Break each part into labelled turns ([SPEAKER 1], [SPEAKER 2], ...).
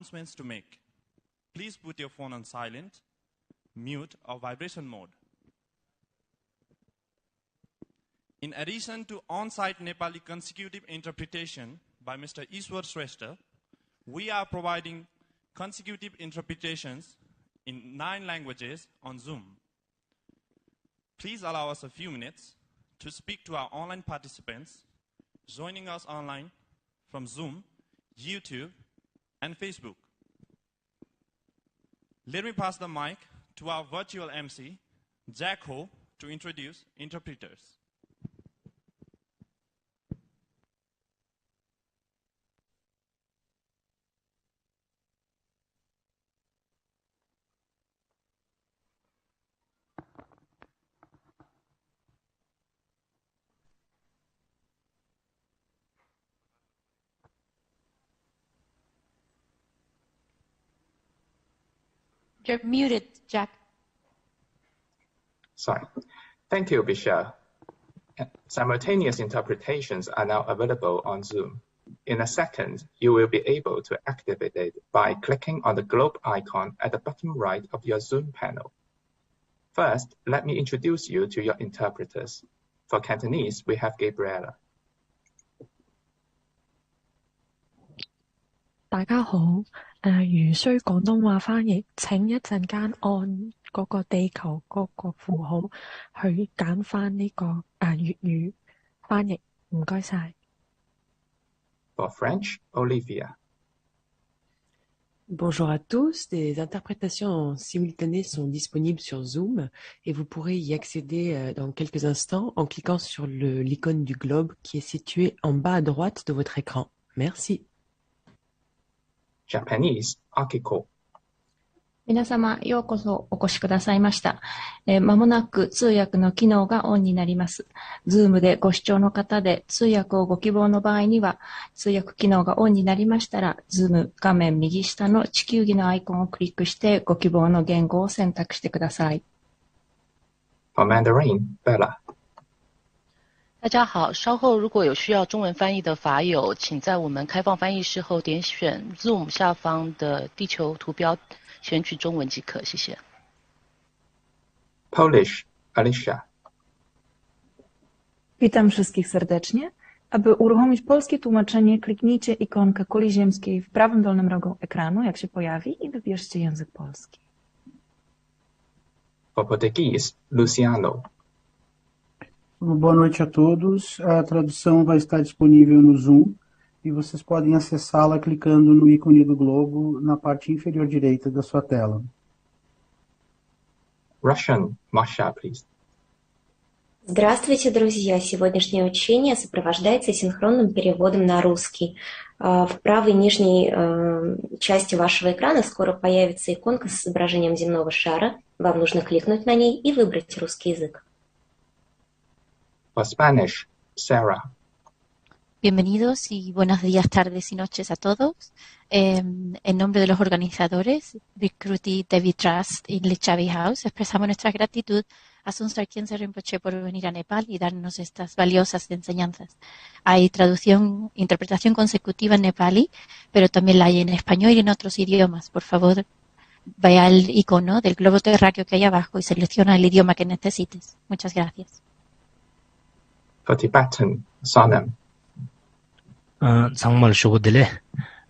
[SPEAKER 1] announcements to make. Please put your phone on silent, mute, or vibration mode. In addition to on-site Nepali consecutive interpretation by Mr. Ishwar Shrestha, we are providing consecutive interpretations in 9 languages on Zoom. Please allow us a few minutes to speak to our online participants joining us online from Zoom, YouTube, and Facebook. Let me pass the mic to our virtual MC, Jack Ho, to introduce interpreters.
[SPEAKER 2] You're muted, Jack.
[SPEAKER 3] Sorry. Thank you, Bishal. Simultaneous interpretations are now available on Zoom. In a second, you will be able to activate it by clicking on the globe icon at the bottom right of your Zoom panel. First, let me introduce you to your interpreters. For Cantonese, we have Gabriella.
[SPEAKER 4] 大家好，如需廣東話翻譯，請一陣間按嗰個地球嗰個符號去揀翻呢個粵語翻譯，唔該晒。
[SPEAKER 3] For French, Olivia.
[SPEAKER 5] Bonjour à tous, des interprétations simultanées sont disponibles sur Zoom et vous pourrez y accéder dans quelques instants en cliquant sur l'icône du globe qui est située en bas à droite de votre écran. Merci.
[SPEAKER 3] Japanese, Akiko.
[SPEAKER 2] 皆様、ようこそお越しくださいました。まもなく通訳の機能がオンになります。Zoom でご視聴の方で通訳をご希望の場合には、通訳機能がオンになりましたら、Zoom 画面右下の地球儀のアイコンをクリックしてご希望の言語を選択してください。
[SPEAKER 3] For Mandarin, Bella.
[SPEAKER 6] 大家好，稍后如果有需要中文翻译的法友，请在我们开放翻译室后点选 Zoom 下方的地球图标，选取中文即可。谢谢。
[SPEAKER 3] Polish, Alicia.
[SPEAKER 7] Witam wszystkich serdecznie. Aby uruchomić polskie tłumaczenie, kliknijcie ikonkę kuli ziemskiej w prawym dolnym rogu ekranu, jak się pojawi, i wybierzcie język polski.
[SPEAKER 3] For Portuguese, Luciano.
[SPEAKER 8] Boa noite a todos. A tradução vai estar disponível no Zoom e vocês podem acessá-la clicando no ícone do globo na parte inferior direita da sua tela.
[SPEAKER 3] Russian, Masha, please.
[SPEAKER 9] Здравствуйте, друзья! Сегодняшнее учение сопровождается синхронным переводом на русский. В правой нижней части вашего экрана скоро появится иконка с изображением земного шара. Вам нужно кликнуть на ней и выбрать русский язык.
[SPEAKER 3] For Spanish, Sarah.
[SPEAKER 10] Bienvenidos y buenos días, tardes y noches a todos. En nombre de los organizadores, Bikruti Devi Trust y Lichavi House, expresamos nuestra gratitud a Dzongsar Khyentse Rinpoche por venir a Nepal y darnos estas valiosas enseñanzas. Hay interpretación consecutiva en nepalí, pero también la hay en español y en otros idiomas. Por favor, vaya al icono del globo terráqueo que hay abajo y selecciona el idioma que necesites. Muchas gracias.
[SPEAKER 3] For Tibetan, Sonam.
[SPEAKER 11] 정말 쇼고들래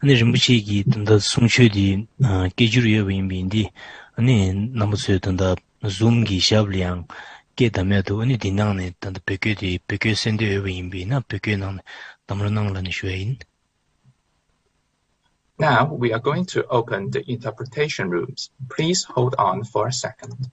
[SPEAKER 11] 아니 림부치기 던다 송초디 게주르에 윈빈디 아니 남부스에 던다 줌기 샤블량 게다메도 아니 디낭네 던다 베케디 베케센데 윈비나 베케낭 담르낭라니 슈에인.
[SPEAKER 3] Now we are going to open the interpretation rooms. Please hold on for a second.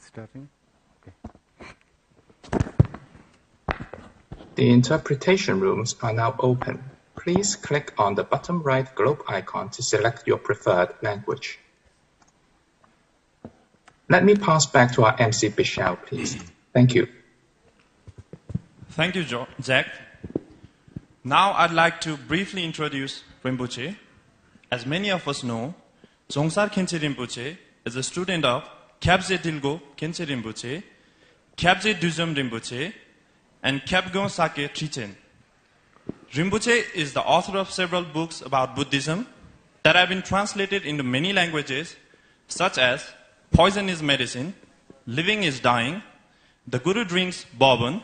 [SPEAKER 12] Starting? Okay.
[SPEAKER 3] The interpretation rooms are now open. Please click on the bottom right globe icon to select your preferred language. Let me pass back to our MC Bishal, please. Thank you.
[SPEAKER 1] Thank you, Jack. Now I'd like to briefly introduce Rinpoche. As many of us know, Dzongsar Khyentse Rinpoche is a student of Khyentse Dilgo Khyentse Rinpoche, Khyentse Duzum Rinpoche, and Kyabgon Sake Trichen. Rinpoche is the author of several books about Buddhism that have been translated into many languages, such as Poison is Medicine, Living is Dying, The Guru Drinks Bourbon,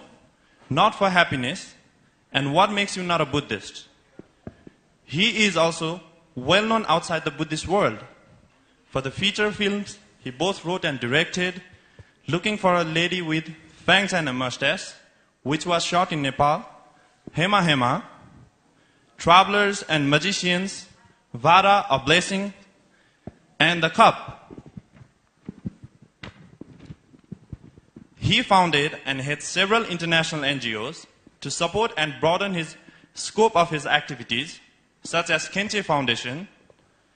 [SPEAKER 1] Not for Happiness, and What Makes You Not a Buddhist. He is also well known outside the Buddhist world. For the feature films he both wrote and directed, Looking for a Lady with Fangs and a Mustache, which was shot in Nepal, Hema Hema, Travelers and Magicians, Vara, a Blessing, and The Cup. He founded and heads several international NGOs to support and broaden his scope of his activities, such as Khyentse Foundation,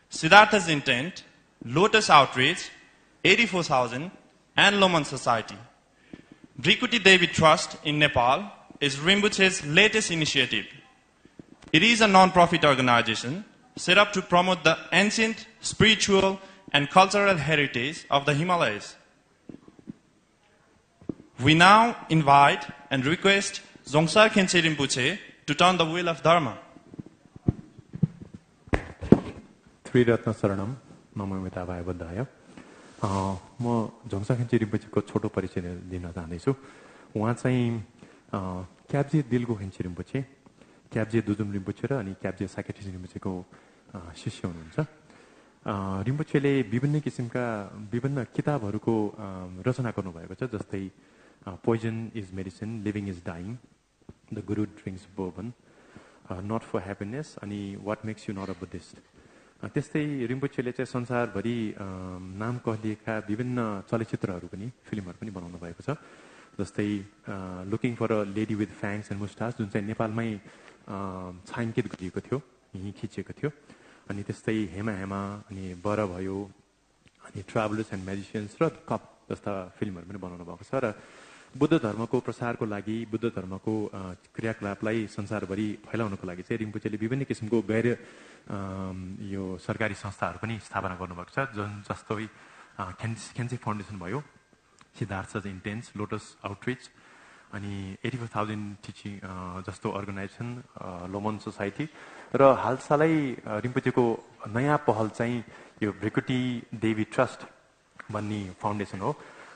[SPEAKER 1] Siddhartha's Intent, Lotus Outreach, 84,000, and Loman Society. Bhrikuti Devi Trust in Nepal is Rinpoche's latest initiative. It is a non-profit organization set up to promote the ancient, spiritual, and cultural heritage of the Himalayas. We now invite and request Dzongsar Khyentse Rinpoche to turn the wheel of Dharma.
[SPEAKER 12] त्रिरत्न शरणम नमोमिताय बुद्धाय म झोङसा खेन्चे रिम्पोचेको छोटो परिचय दिन चाहन्छु। उहाँ चाहिँ क्याब्जे दिलगो खेन्चे रिम्पोचे, क्याब्जे दुजुम रिम्पोचे र अनि क्याब्जे साकेठी रिम्पोचेको शिष्य हुनुहुन्छ। रिम्पोचेले विभिन्न किसिमका विभिन्न किताबहरूको रचना गर्नुभएको छ, जस्तै poison is medicine, living is dying, the guru drinks bourbon, not for happiness अनि what makes you not a Buddhist. त्यस्तै रिम्पोचेले चाहिँ संसारभरि नाम कहलिएका विभिन्न चलचित्रहरू पनि फिल्महरू पनि बनाउनु भएको छ, जस्तै looking for a lady with fangs and moustaches, जुन चाहिँ नेपालमै छायाङ्कित गरिएको थियो, यहीँ खिचिएको थियो। अनि त्यस्तै हेमा हेमा अनि बर भयो, अनि ट्राभलर्स एन्ड म्याजिसियन्स र कप जस्ता फिल्महरू पनि बनाउनु भएको छ। र बुद्ध धर्मको प्रसारको लागि, बुद्ध धर्मको क्रियाकलापलाई संसारभरि फैलाउनको लागि चाहिँ रिम्पोचेले विभिन्न किसिमको गैर यो सरकारी संस्थाहरू पनि स्थापना गर्नुभएको छ, जस्तो खेन्से फाउन्डेसन भयो, सिद्धार्थ's इन्टेन्स, लोटस आउटरिच, अनि 84,000 टिचिङ जस्तो अर्गनाइजेसन, लोमन सोसाइटी। र हालसालै रिम्पोचेको नयाँ पहल चाहिँ यो भ्रिकुटी देवी ट्रस्ट भन्ने फाउन्डेसन हो,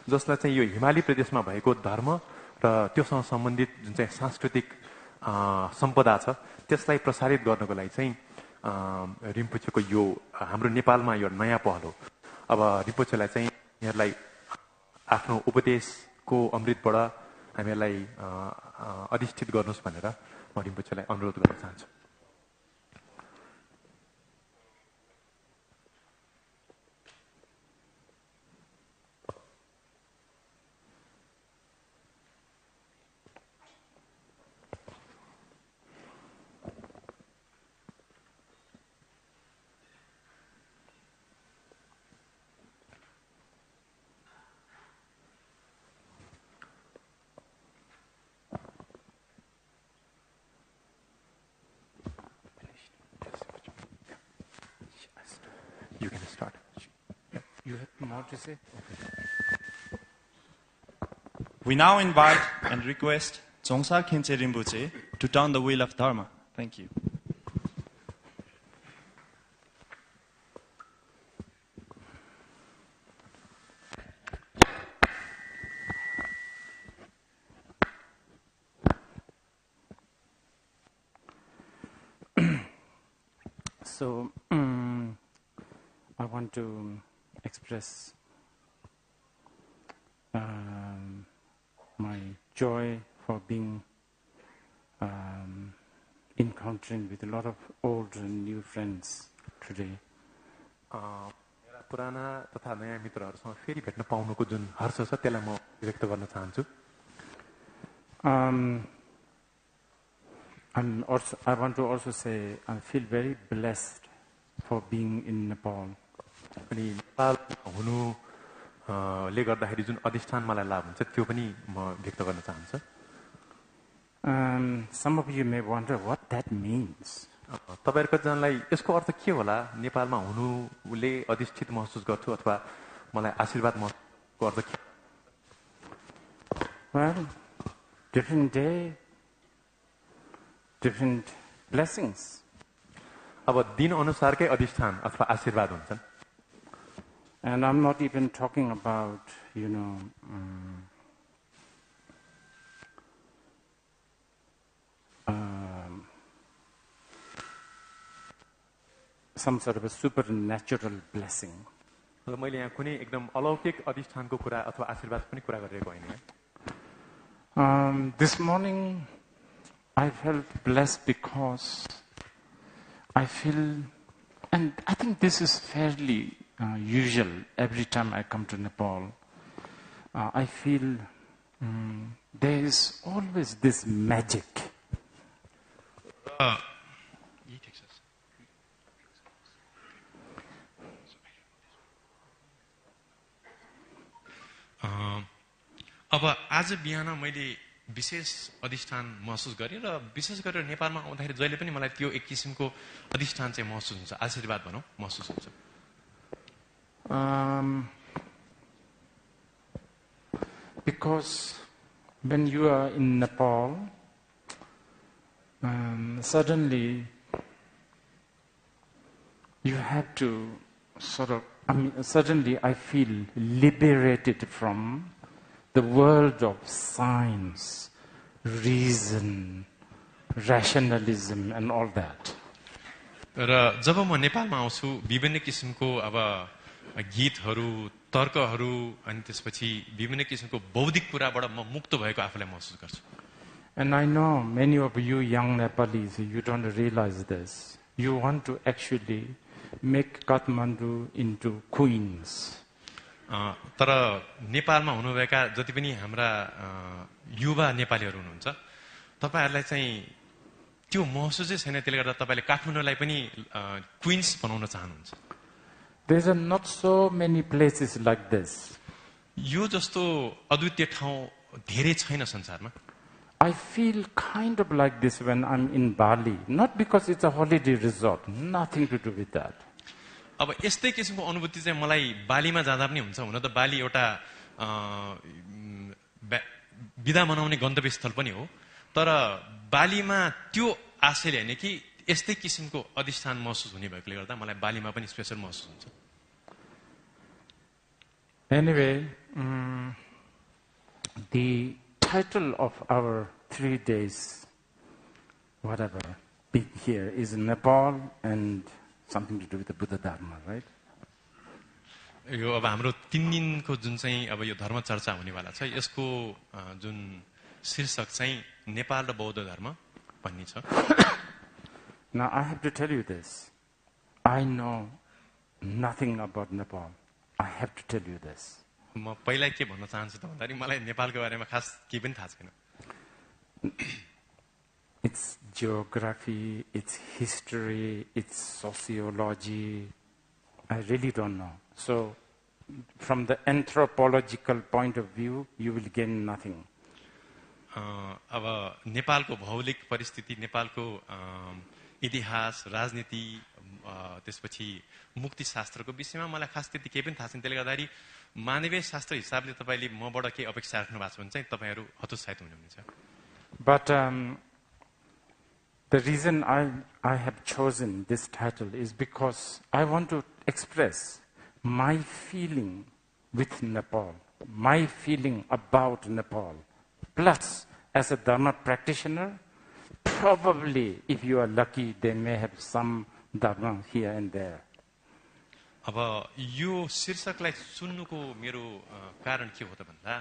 [SPEAKER 12] जसलाई चाहिँ यो हिमाली प्रदेशमा भएको धर्म र त्योसँग सम्बन्धित जुन चाहिँ सांस्कृतिक सम्पदा छ त्यसलाई प्रसारित गर्नको लागि चाहिँ रिम्पोचेको यो हाम्रो नेपालमा यो नयाँ पहल हो। अब रिम्पोचेलाई चाहिँ यहाँलाई आफ्नो उपदेशको अमृतबाट हामीलाई अधिष्ठित गर्नुहोस् भनेर म रिम्पोचेलाई अनुरोध गर्न चाहन्छु। You can start. You have more to say?
[SPEAKER 1] We now invite and request Dzongsar Khyentse Rinpoche to turn the wheel of Dharma. Thank you.
[SPEAKER 13] So, I want to express my joy for being encountering with a lot of old and new friends today.
[SPEAKER 12] मेरा पुराना तथा नयाँ मित्रहरूसँग फेरि भेट्न पाउनुको जुन हर्ष छ त्यसलाई म व्यक्त गर्न चाहन्छु।
[SPEAKER 13] I want to also say I feel very blessed for being in Nepal.
[SPEAKER 12] अनि नेपाल हुनु ले गर्दाखेरि जुन अधिष्ठान मलाई लाभ हुन्छ त्यो पनि म व्यक्त गर्न चाहन्छु.
[SPEAKER 13] Some of you may wonder what that means.
[SPEAKER 12] तपाईहरुको जनलाई यसको अर्थ के होला? नेपालमा हुनुले अधिष्ठित महसुस गर्छु अथवा मलाई आशीर्वाद महसुसको अर्थ के?
[SPEAKER 13] Well, different day, different blessings.
[SPEAKER 12] अब दिन अनुसारकै अधिष्ठान अथवा आशीर्वाद हुन्छन्.
[SPEAKER 13] And I'm not even talking about, some sort of a supernatural blessing.
[SPEAKER 12] मैले यहाँ कुनै एकदम अलौकिक अधिष्ठानको कुरा अथवा आशीर्वाद पनि कुरा गरिरहेको होइन.
[SPEAKER 13] This morning I felt blessed because I feel, and I think this is fairly usual every time I come to Nepal, I feel there is always this magic.
[SPEAKER 14] अब आज बिहान मैले विशेष अधिष्ठान महसुस गरेँ र विशेष गरेर नेपालमा आउँदाखेरि जहिले पनि मलाई त्यो एक किसिमको अधिष्ठान चाहिँ महसुस हुन्छ, आशीर्वाद भनौँ महसुस हुन्छ.
[SPEAKER 13] Because when you are in Nepal, suddenly you have to suddenly I feel liberated from the world of science, reason, rationalism and all that.
[SPEAKER 14] र जब म नेपालमा आउँछु विभिन्न किसिमको अब गीतहरू, तर्कहरू अनि त्यसपछि विभिन्न किसिमको बौद्धिक कुराबाट म मुक्त भएको आफूलाई महसुस गर्छु.
[SPEAKER 13] And I know many of you young Nepalese, you don't realize this. You want to actually make Kathmandu into Queens.
[SPEAKER 14] तर नेपालमा हुनुभएका जति पनि हाम्रा युवा नेपालीहरू हुनुहुन्छ तपाईहरुलाई चाहिँ त्यो महसुसै छैन, त्यसले गर्दा तपाईले काठमाडौँलाई पनि क्वीन्स बनाउन चाहनुहुन्छ.
[SPEAKER 13] There are not so many places like this.
[SPEAKER 14] यो जस्तो अद्वितीय ठाउँ धेरै छैन संसारमा.
[SPEAKER 13] I feel kind of like this when I'm in Bali, not because it's a holiday resort, nothing to do with that.
[SPEAKER 14] अब यस्तै किसिमको अनुभूति चाहिँ मलाई बालीमा जाँदा पनि हुन्छ. हुन त बाली एउटा बिदा मनाउने गन्तव्य स्थल पनि हो, तर बालीमा त्यो आशयले हैन कि यस्तै किसिमको अधिष्ठान महसुस हुने भएकोले गर्दा मलाई बालीमा पनि स्पेशल महसुस हुन्छ.
[SPEAKER 13] Anyway, the title of our 3 days, whatever, big here is Nepal and something to do with the Buddha Dharma, right?
[SPEAKER 14] यो अब हाम्रो 3 दिनको जुन चाहिँ अब यो धर्म चर्चा हुनेवाला छ, यसको जुन शीर्षक चाहिँ नेपाल र बौद्ध धर्म भन्ने छ.
[SPEAKER 13] Now I have to tell you this. I know nothing about Nepal. I have to tell you this.
[SPEAKER 14] म पहिला के भन्न चाहन्छु त भन्दाखेरि मलाई नेपालको बारेमा खास केही पनि थाहा छैन.
[SPEAKER 13] It's geography, it's history, it's sociology. I really don't know. So, from the anthropological point of view, you will gain nothing.
[SPEAKER 14] अब नेपालको भौगोलिक परिस्थिति, नेपालको इतिहास, राजनीति, त्यसपछि मुक्ति शास्त्रको विषयमा मलाई खास त्यति केही पनि थाहा छैन. त्यसले गर्दाखेरि मानवीय शास्त्र हिसाबले तपाईले मबाट के अपेक्षा राख्नु भएको छ भने चाहिँ तपाईहरु हतोत्साहित हुनुहुन्छ.
[SPEAKER 13] But the reason I have chosen this title is because I want to express my feeling with Nepal, my feeling about Nepal. Plus, as a Dharma practitioner, probably if you are lucky, they may have some Dharma here and there.
[SPEAKER 14] अब यो शीर्षकलाई सुन्नुको मेरो कारण के हो त भन्दा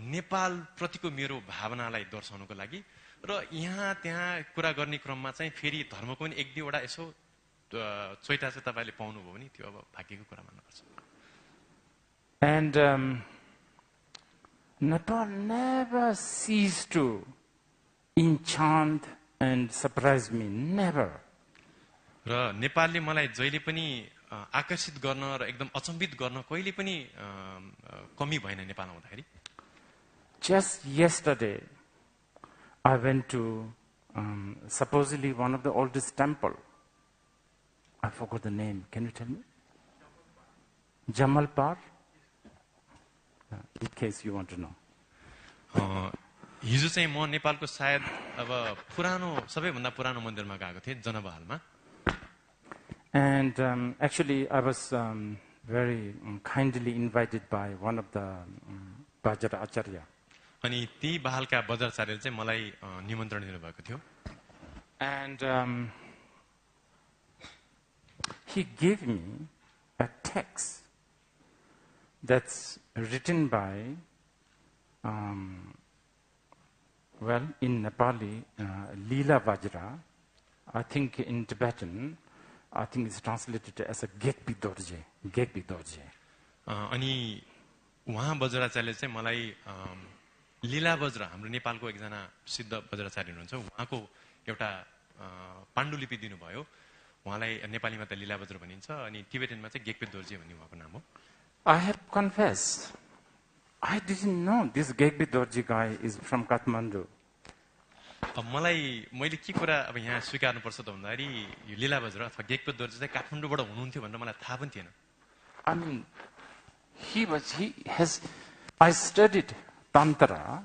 [SPEAKER 14] नेपाल प्रतिको मेरो भावनालाई दर्शाउनको लागि र यहाँ त्यहाँ कुरा गर्ने क्रममा चाहिँ फेरि धर्मको पनि एक दुईवटा यसो चोइटा चाहिँ तपाईले पाउनुभयो भने त्यो अब भाग्यको कुरा मान्नुपर्छ.
[SPEAKER 13] And Nepal never ceased to enchant and surprise me, never.
[SPEAKER 14] र नेपालले मलाई जहिले पनि आकर्षित गर्न र एकदम अचम्बित गर्न कहिले पनि कमी भएन नेपालमा हुँदाखेरि.
[SPEAKER 13] Just yesterday, I went to supposedly one of the oldest temple. I forgot the name. Can you tell me? Jamalpur? In case you want to know.
[SPEAKER 14] हिजो चाहिँ म नेपालको सायद अब पुरानो सबैभन्दा पुरानो मन्दिरमा गएको थिएँ जनबहालमा.
[SPEAKER 13] And actually I was very kindly invited by one of the Vajra Acharya.
[SPEAKER 14] अनि ती बहालका बज्राचार्यले चाहिँ मलाई निमन्त्रण दिनुभएको थियो.
[SPEAKER 13] And he gave me a text that's written by well, in Nepali, Leela Vajra. I think in Tibetan, I think it's translated as a Gekpi Dorje. Gekpi Dorje.
[SPEAKER 14] अनि उहाँ बज्राचार्यले चाहिँ मलाई लीला बज्र हाम्रो नेपालको एकजना सिद्ध बज्राचार्य हुनुहुन्छ उहाँको एउटा पाण्डुलिपि दिनुभयो. उहाँलाई नेपालीमा त लीला बज्र भनिन्छ अनि टिबेटनमा चाहिँ गेक्पे दोर्जे भन्ने उहाँको नाम हो.
[SPEAKER 13] I have confessed, I didn't know this Gekpi Dorje guy is from Kathmandu.
[SPEAKER 14] मैले के कुरा अब यहाँ स्वीकार्नुपर्छ त भन्दाखेरि यो लीला बज्र अथवा गेक्पे दोर्जे चाहिँ काठमाडौँबाट हुनुहुन्थ्यो भनेर मलाई थाहा पनि थिएन.
[SPEAKER 13] I mean, I studied Tantra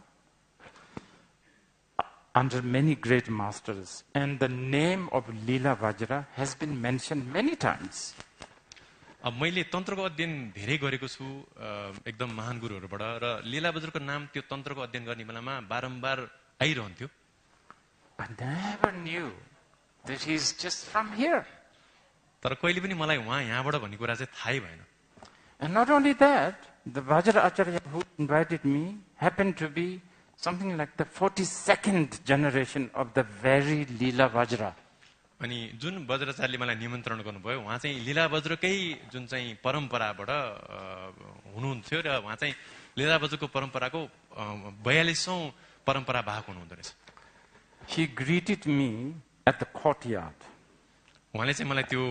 [SPEAKER 13] under many great masters, and the name of Leela Vajra has been mentioned many times.
[SPEAKER 14] मैले तन्त्रको अध्ययन धेरै गरेको छु एकदम महान गुरुहरूबाट र लीला बज्रको नाम त्यो तन्त्रको अध्ययन गर्ने बेलामा बारम्बार आइरहन्थ्यो.
[SPEAKER 13] I never knew that he is just from here.
[SPEAKER 14] तर कहिले पनि मलाई उहाँ यहाँबाट भन्ने कुरा चाहिँ थाहै भएन.
[SPEAKER 13] And not only that, the Vajra Acharya who invited me happened to be something like the 42nd generation of the very Leela Vajra.
[SPEAKER 14] अनि जुन बज्राचार्यले मलाई निमन्त्रण गर्नुभयो उहाँ चाहिँ लीला बज्रकै जुन चाहिँ परम्पराबाट हुनुहुन्थ्यो र उहाँ चाहिँ लीला बज्रको परम्पराको 42औं परम्परा भएको हुनुहुँदो रहेछ.
[SPEAKER 13] He greeted me at the courtyard.
[SPEAKER 14] उहाँले चाहिँ मलाई त्यो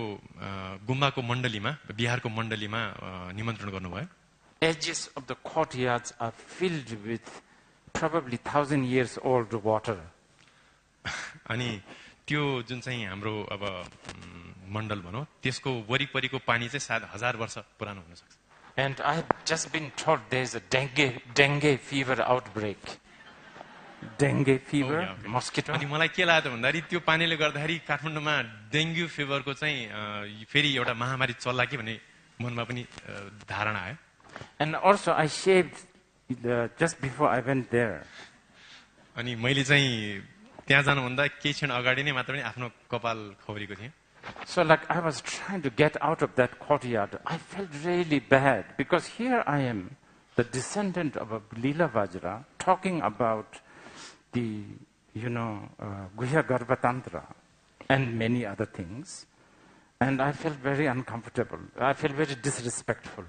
[SPEAKER 14] गुम्बाको मण्डलीमा बिहारको मण्डलीमा निमन्त्रण गर्नुभयो.
[SPEAKER 13] Edges of the courtyards are filled with probably 1,000 years old water.
[SPEAKER 14] अनि त्यो जुन चाहिँ हाम्रो अब मण्डल भनौँ त्यसको वरिपरिको पानी चाहिँ सायद 1000 वर्ष पुरानो हुन सक्छ.
[SPEAKER 13] And I have just been told there is a dengue fever outbreak. Dengue fever, mosquito.
[SPEAKER 14] अनि मलाई के लाग्यो भन्दाखेरि त्यो पानीले गर्दाखेरि काठमाडौँमा डेङ्गु फिभरको चाहिँ फेरि एउटा महामारी चल्ला कि भन्ने मनमा पनि धारणा आयो.
[SPEAKER 13] And also I shaved just before I went there.
[SPEAKER 14] अनि मैले चाहिँ त्यहाँ जानुभन्दा केही क्षण अगाडि नै मात्र पनि आफ्नो कपाल खौरीको थिएँ.
[SPEAKER 13] So like I was trying to get out of that courtyard. I felt really bad because here I am, the descendant of a Leela Vajra, talking about the, Guhya Garbha Tantra and many other things. And I felt very uncomfortable. I felt very disrespectful.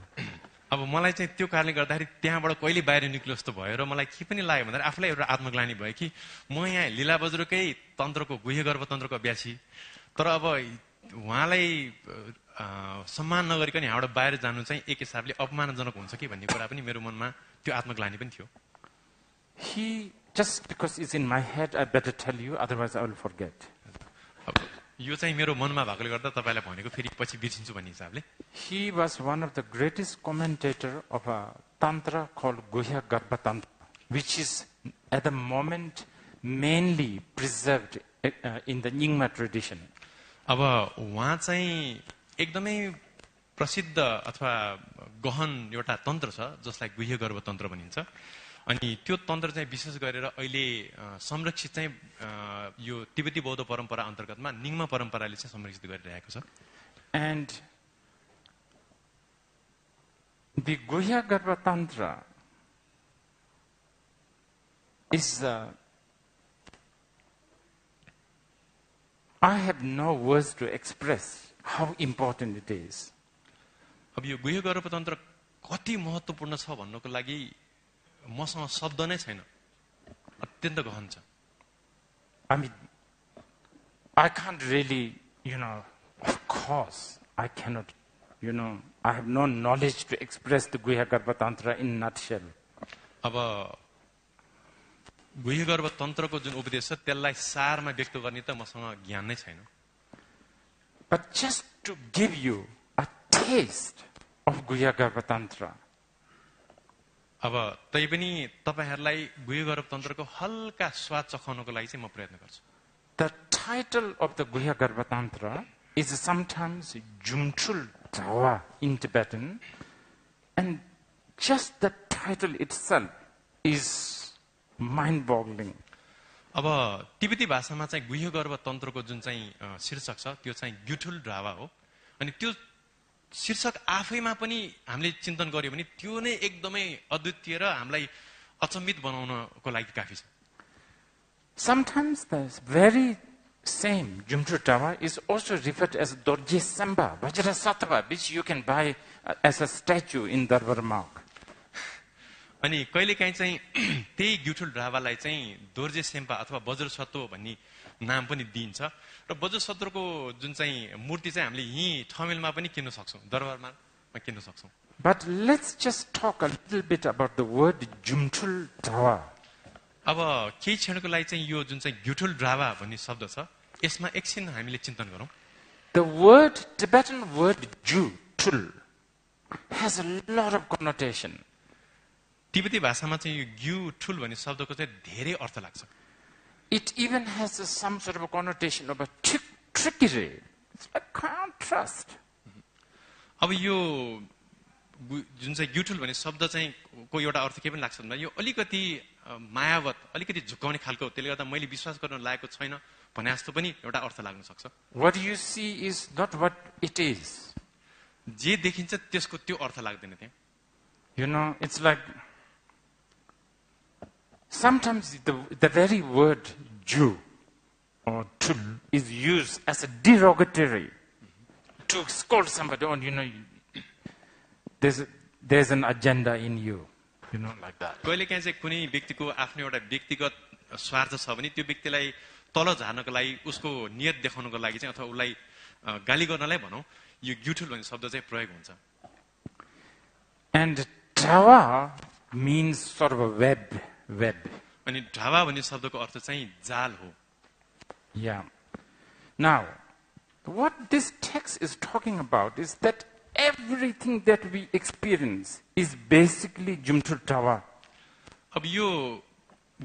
[SPEAKER 14] अब मलाई चाहिँ त्यो कारणले गर्दाखेरि त्यहाँबाट कहिले बाहिर निक्लो जस्तो भयो र मलाई के पनि लाग्यो भन्दाखेरि आफूलाई एउटा आत्मग्लानी भयो कि म यहाँ लीला बज्रकै तन्त्रको गुह्य गर्भ तन्त्रको अभ्यासी तर अब उहाँलाई सम्मान नगरिकन यहाँबाट बाहिर जानु चाहिँ एक हिसाबले अपमानजनक हुन्छ कि भन्ने कुरा पनि मेरो मनमा त्यो आत्मग्लानी पनि थियो.
[SPEAKER 13] He just because it's in my head, I better tell you, otherwise I will forget.
[SPEAKER 14] यो चाहिँ मेरो मनमा भएकोले गर्दा तपाईलाई भनेको फेरि पछि बिर्सिन्छु भन्ने हिसाबले.
[SPEAKER 13] He was one of the greatest commentator of a tantra called Guhya Garbha Tantra, which is at the moment mainly preserved in the Nyingma tradition.
[SPEAKER 14] अब उहाँ चाहिँ एकदमै प्रसिद्ध अथवा गहन एउटा तन्त्र छ जसलाई गुह्य गर्भ तन्त्र भनिन्छ. अनि त्यो तन्त्र चाहिँ विशेष गरेर अहिले संरक्षित चाहिँ यो तिब्बती बौद्ध परम्परा अन्तर्गतमा निङ्मा परम्पराले चाहिँ संरक्षित गरिरहेको छ.
[SPEAKER 13] And the Guhya Garbha Tantra is I have no words to express how important it is.
[SPEAKER 14] अब यो गुह्य गर्भ तन्त्र कति महत्त्वपूर्ण छ भन्नको लागि मसँग शब्द नै छैन. अत्यन्त गहन छ.
[SPEAKER 13] I mean, I can't really, of course, I cannot You know, I have no knowledge to express the Guhya Garbha Tantra in nutshell.
[SPEAKER 14] अब गुह्य गर्भ तन्त्रको जुन उपदेश छ त्यसलाई सारमा व्यक्त गर्ने त मसँग ज्ञान नै छैन.
[SPEAKER 13] But just to give you a taste of Guhya Garbha Tantra.
[SPEAKER 14] अब तै पनि तपाईहरुलाई गुह्य गर्भ तन्त्रको हल्का स्वाद चखाउनको लागि चाहिँ म प्रयत्न गर्छु.
[SPEAKER 13] The title of the Guhya Garbha Tantra is sometimes Jumchul Dawa in Tibetan, and just the title itself is mind-boggling.
[SPEAKER 14] अब तिब्बती भाषामा चाहिँ गुह्य गर्भ तन्त्रको जुन चाहिँ शीर्षक छ त्यो चाहिँ ग्युठुल ढावा हो. अनि त्यो शीर्षक आफैमा पनि हामीले चिन्तन गर्यो भने त्यो नै एकदमै अद्वितीय र हामीलाई अचम्मित बनाउनको लागि काफी छ.
[SPEAKER 13] Sometimes the very same Jumchul Dawa is also referred as Dorje Samba, Vajrasattva, which you can buy as a statue in Dharma.
[SPEAKER 14] अनि कहिलेकाहीँ चाहिँ त्यही ग्युठुल ढावालाई चाहिँ दोर्जे सेम्पा अथवा वज्रसत्व भन्ने नाम पनि दिइन्छ र वज्रसत्वको जुन चाहिँ मूर्ति चाहिँ हामीले यही ठमेलमा पनि किन्न सक्छौं, दरबारमा किन्न सक्छौं.
[SPEAKER 13] But let's just talk a little bit about the word Jumchul Dawa.
[SPEAKER 14] अब केही क्षणको लागि चाहिँ यो जुन चाहिँ ग्युठुल ढावा भन्ने शब्द छ यसमा एकछिन हामीले चिन्तन गरौं.
[SPEAKER 13] The word, Tibetan word Jutul has a lot of connotation.
[SPEAKER 14] तिब्बती भाषामा चाहिँ यो ग्युठुल भन्ने शब्दको चाहिँ धेरै अर्थ लाग्छ.
[SPEAKER 13] It even has some sort of a connotation of a trickery. It's like contrast.
[SPEAKER 14] अब यो जुन चाहिँ ग्युठुल भन्ने शब्द चाहिँ को एउटा अर्थ के पनि लाग्छ भन्दा यो अलिकति मायावत, अलिकति झुक्काउने खालको, त्यसले गर्दा मैले विश्वास गर्न लागेको छैन भने जस्तो पनि एउटा अर्थ लाग्न सक्छ.
[SPEAKER 13] What you see is not what it is.
[SPEAKER 14] जे देखिन्छ त्यसको त्यो अर्थ लाग्दैन त्यहाँ.
[SPEAKER 13] You know, it's like sometimes the very word Jew or Tul is used as a derogatory to scold somebody on, you know, there's an agenda in you, you know, like that.
[SPEAKER 14] कहिलेकाहीँ चाहिँ कुनै व्यक्तिको आफ्नो एउटा व्यक्तिगत स्वार्थ छ भने त्यो व्यक्तिलाई तल झार्नको लागि उसको नियत देखाउनको लागि चाहिँ अथवा उसलाई गाली गर्नलाई भनौं यो ग्युठुल भन्ने शब्द चाहिँ प्रयोग हुन्छ.
[SPEAKER 13] And Dawa means sort of a web.
[SPEAKER 14] अनि ढावा भन्ने शब्दको अर्थ चाहिँ जाल हो.
[SPEAKER 13] Yeah. Now, what this text is talking about is that everything that we experience is basically Jumchul Dawa.
[SPEAKER 14] अब यो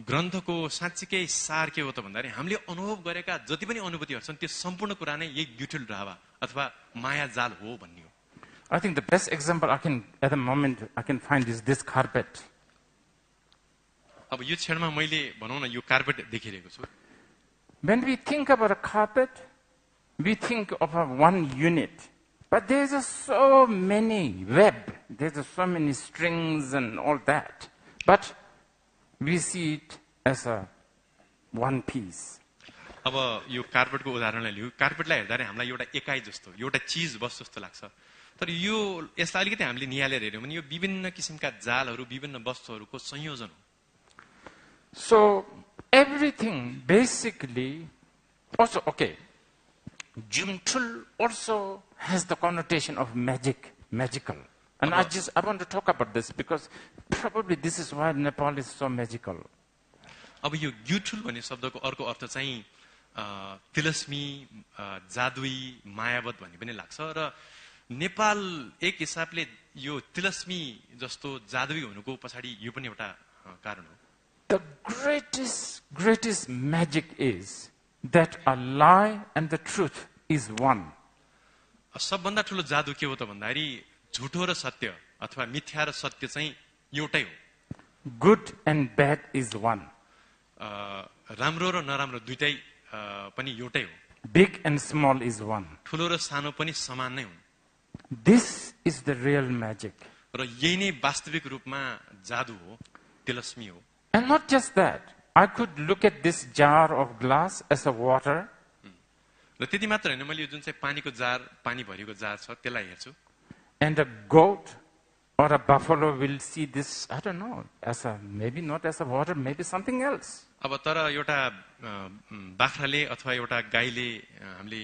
[SPEAKER 14] ग्रन्थको साँच्चीकै सार के हो त भन्दाखेरि हामीले अनुभव गरेका जति पनि अनुभूतिहरू छन् त्यो सम्पूर्ण कुरा नै यही ग्युठुल ढावा अथवा माया जाल हो भन्ने हो.
[SPEAKER 13] I think the best example at the moment I can find is this carpet.
[SPEAKER 14] अब यो क्षणमा मैले भनौं न यो कार्पेट देखिरहेको छु.
[SPEAKER 13] When we think about a carpet, we think of one unit. But there's so many web, there's so many strings and all that. But we see it as a one piece.
[SPEAKER 14] अब यो कार्पेटको उदाहरणलाई लिऊ. कार्पेटलाई हेर्दा हामीलाई एउटा एकाइ जस्तो, एउटा चीज वस्तु जस्तो लाग्छ. तर यो यसलाई अलिकति हामीले निहालेर हेर्यौं भने यो विभिन्न किसिमका जालहरू, विभिन्न वस्तुहरूको संयोजन हो.
[SPEAKER 13] So everything basically also, okay, Jumchul also has the connotation of magical. And I want to talk about this because probably this is why Nepal is so magical.
[SPEAKER 14] अब यो ग्युठुल भन्ने शब्दको अर्को अर्थ चाहिँ तिलस्मी, जादुई, मायावत भन्ने पनि लाग्छ र नेपाल एक हिसाबले यो तिलस्मी जस्तो जादुई हुनुको पछाडी यो पनि एउटा कारण हो.
[SPEAKER 13] The greatest magic is that a lie and the truth is one.
[SPEAKER 14] सबभन्दा ठुलो जादु के हो त भन्दाखेरि झुटो र सत्य अथवा मिथ्या र सत्य चाहिँ एउटै हो.
[SPEAKER 13] Good and bad is one.
[SPEAKER 14] राम्रो र नराम्रो दुईटै पनि एउटै हो.
[SPEAKER 13] Big and small is one.
[SPEAKER 14] ठुलो र सानो पनि समान नै हुन्.
[SPEAKER 13] This is the real magic.
[SPEAKER 14] र यही नै वास्तविक रूपमा जादु हो, तिलस्मी हो.
[SPEAKER 13] And not just that. I could look at this jar of glass as a water.
[SPEAKER 14] र त्यति मात्र हैन, मैले यो जुन चाहिँ पानीको जार, पानी भरिएको जार छ त्यसलाई हेर्छु.
[SPEAKER 13] And a goat or a buffalo will see this, I don't know, as a, maybe not as a water, maybe something else.
[SPEAKER 14] अब तर एउटा बाख्राले अथवा एउटा गाईले हामीले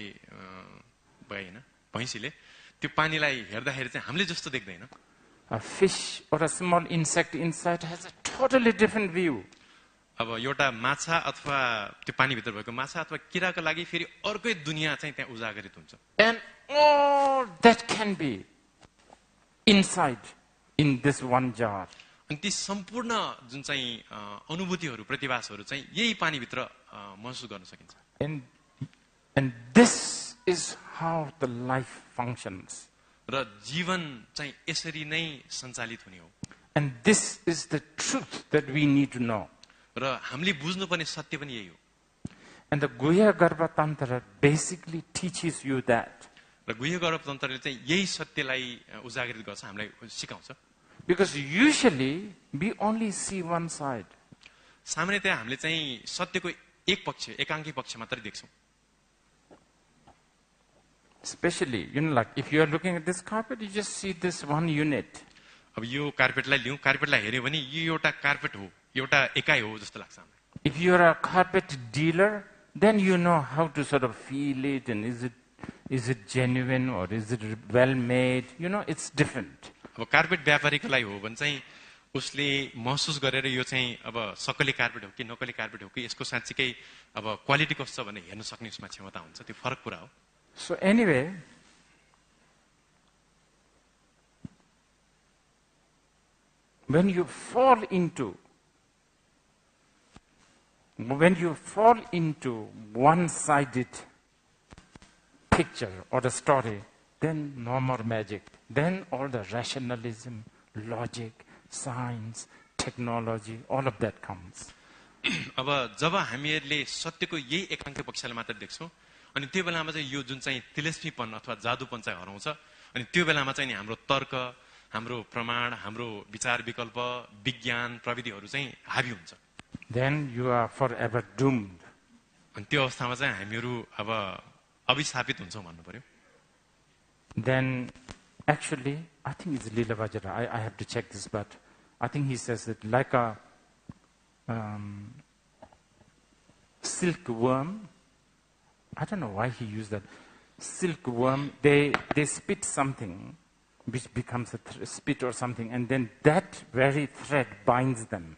[SPEAKER 14] भएन भैँसीले त्यो पानीलाई हेर्दाखेरि चाहिँ हामीले जस्तो देख्दैन.
[SPEAKER 13] A fish or a small insect inside has a totally different view.
[SPEAKER 14] अब एउटा माछा अथवा त्यो पानीभित्र भएको माछा अथवा किराको लागि फेरि अर्कै दुनिया चाहिँ त्यहाँ उजागरित हुन्छ.
[SPEAKER 13] And all that can be inside in this one jar.
[SPEAKER 14] अनि ती सम्पूर्ण जुन चाहिँ अनुभूतिहरू प्रतिभासहरू चाहिँ यही पानीभित्र महसुस गर्न सकिन्छ.
[SPEAKER 13] And this is how the life functions.
[SPEAKER 14] र जीवन चाहिँ यसरी नै सञ्चालित हुने हो.
[SPEAKER 13] And this is the truth that we need to know.
[SPEAKER 14] र हामीले बुझ्नुपर्ने सत्य पनि यही हो.
[SPEAKER 13] And the Guhya Garbha Tantra basically teaches you that.
[SPEAKER 14] र गुह्य गर्भ तन्त्रले चाहिँ यही सत्यलाई उजागरित गर्छ, हामीलाई सिकाउँछ.
[SPEAKER 13] Because usually we only see one side.
[SPEAKER 14] सामान्यतया हामीले चाहिँ सत्यको एक पक्ष, एकाङ्की पक्ष मात्र देख्छौँ.
[SPEAKER 13] Especially, like if you are looking at this carpet, you just see this one unit.
[SPEAKER 14] अब यो कार्पेटलाई लियौँ, कार्पेटलाई हेर्यो भने यो एउटा कार्पेट हो, एउटा एकाइ हो जस्तो लाग्छ हामीलाई.
[SPEAKER 13] If you are a carpet dealer, then you know how to sort of feel it, and is it genuine or is it well made? It's different.
[SPEAKER 14] अब कार्पेट व्यापारीको लागि हो भने चाहिँ उसले महसुस गरेर यो चाहिँ अब सक्कली कार्पेट हो कि नक्कली कार्पेट हो कि यसको साँच्चीकै अब क्वालिटी कस्तो छ भने हेर्न सक्ने उसमा क्षमता हुन्छ. त्यो फरक कुरा हो.
[SPEAKER 13] So anyway, when you fall into one-sided picture or a story, then no more magic. Then all the rationalism, logic, science, technology, all of that comes.
[SPEAKER 14] अब जब हामीहरूले सत्यको यही एकाङ्क पक्षलाई मात्र देख्छौँ अनि त्यो बेलामा चाहिँ यो जुन चाहिँ तिलस्मीपन अथवा जादुपन चाहिँ हराउँछ. अनि त्यो बेलामा चाहिँ हाम्रो तर्क, हाम्रो प्रमाण, हाम्रो विचार विकल्प, विज्ञान, प्रविधिहरू चाहिँ हावी हुन्छ.
[SPEAKER 13] Then you are forever doomed.
[SPEAKER 14] अनि त्यो अवस्थामा चाहिँ हामीहरू अब अभिशापित हुन्छौँ भन्नु पर्यो.
[SPEAKER 13] Then actually, I think it's Lila Vajra. I have to check this, but I think he says that like a silkworm. I don't know why he used that. Silkworm, they spit something which becomes a spit or something, and then that very thread binds them.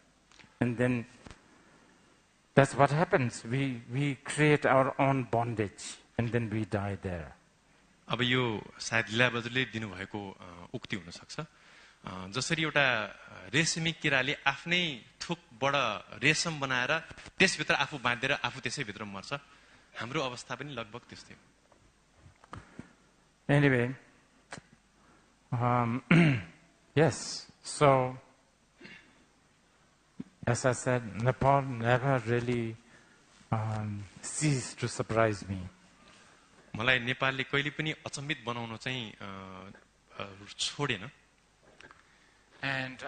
[SPEAKER 13] And then that's what happens. We create our own bondage, and then we die there.
[SPEAKER 14] अब यो सायद लीला बहादुरले दिनुभएको उक्ति हुन सक्छ. जसरी एउटा रेशमी किराले आफ्नै थुकबाट रेशम बनाएर त्यसभित्र आफू बाँधेर आफू त्यसैभित्र मर्छ, हाम्रो अवस्था पनि लगभग त्यस्तै हो.
[SPEAKER 13] Anyway, yes, so as I said, Nepal never really ceased to surprise me.
[SPEAKER 14] मलाई नेपालले कहिले पनि अचम्मित बनाउन चाहिँ छोडेन.
[SPEAKER 13] And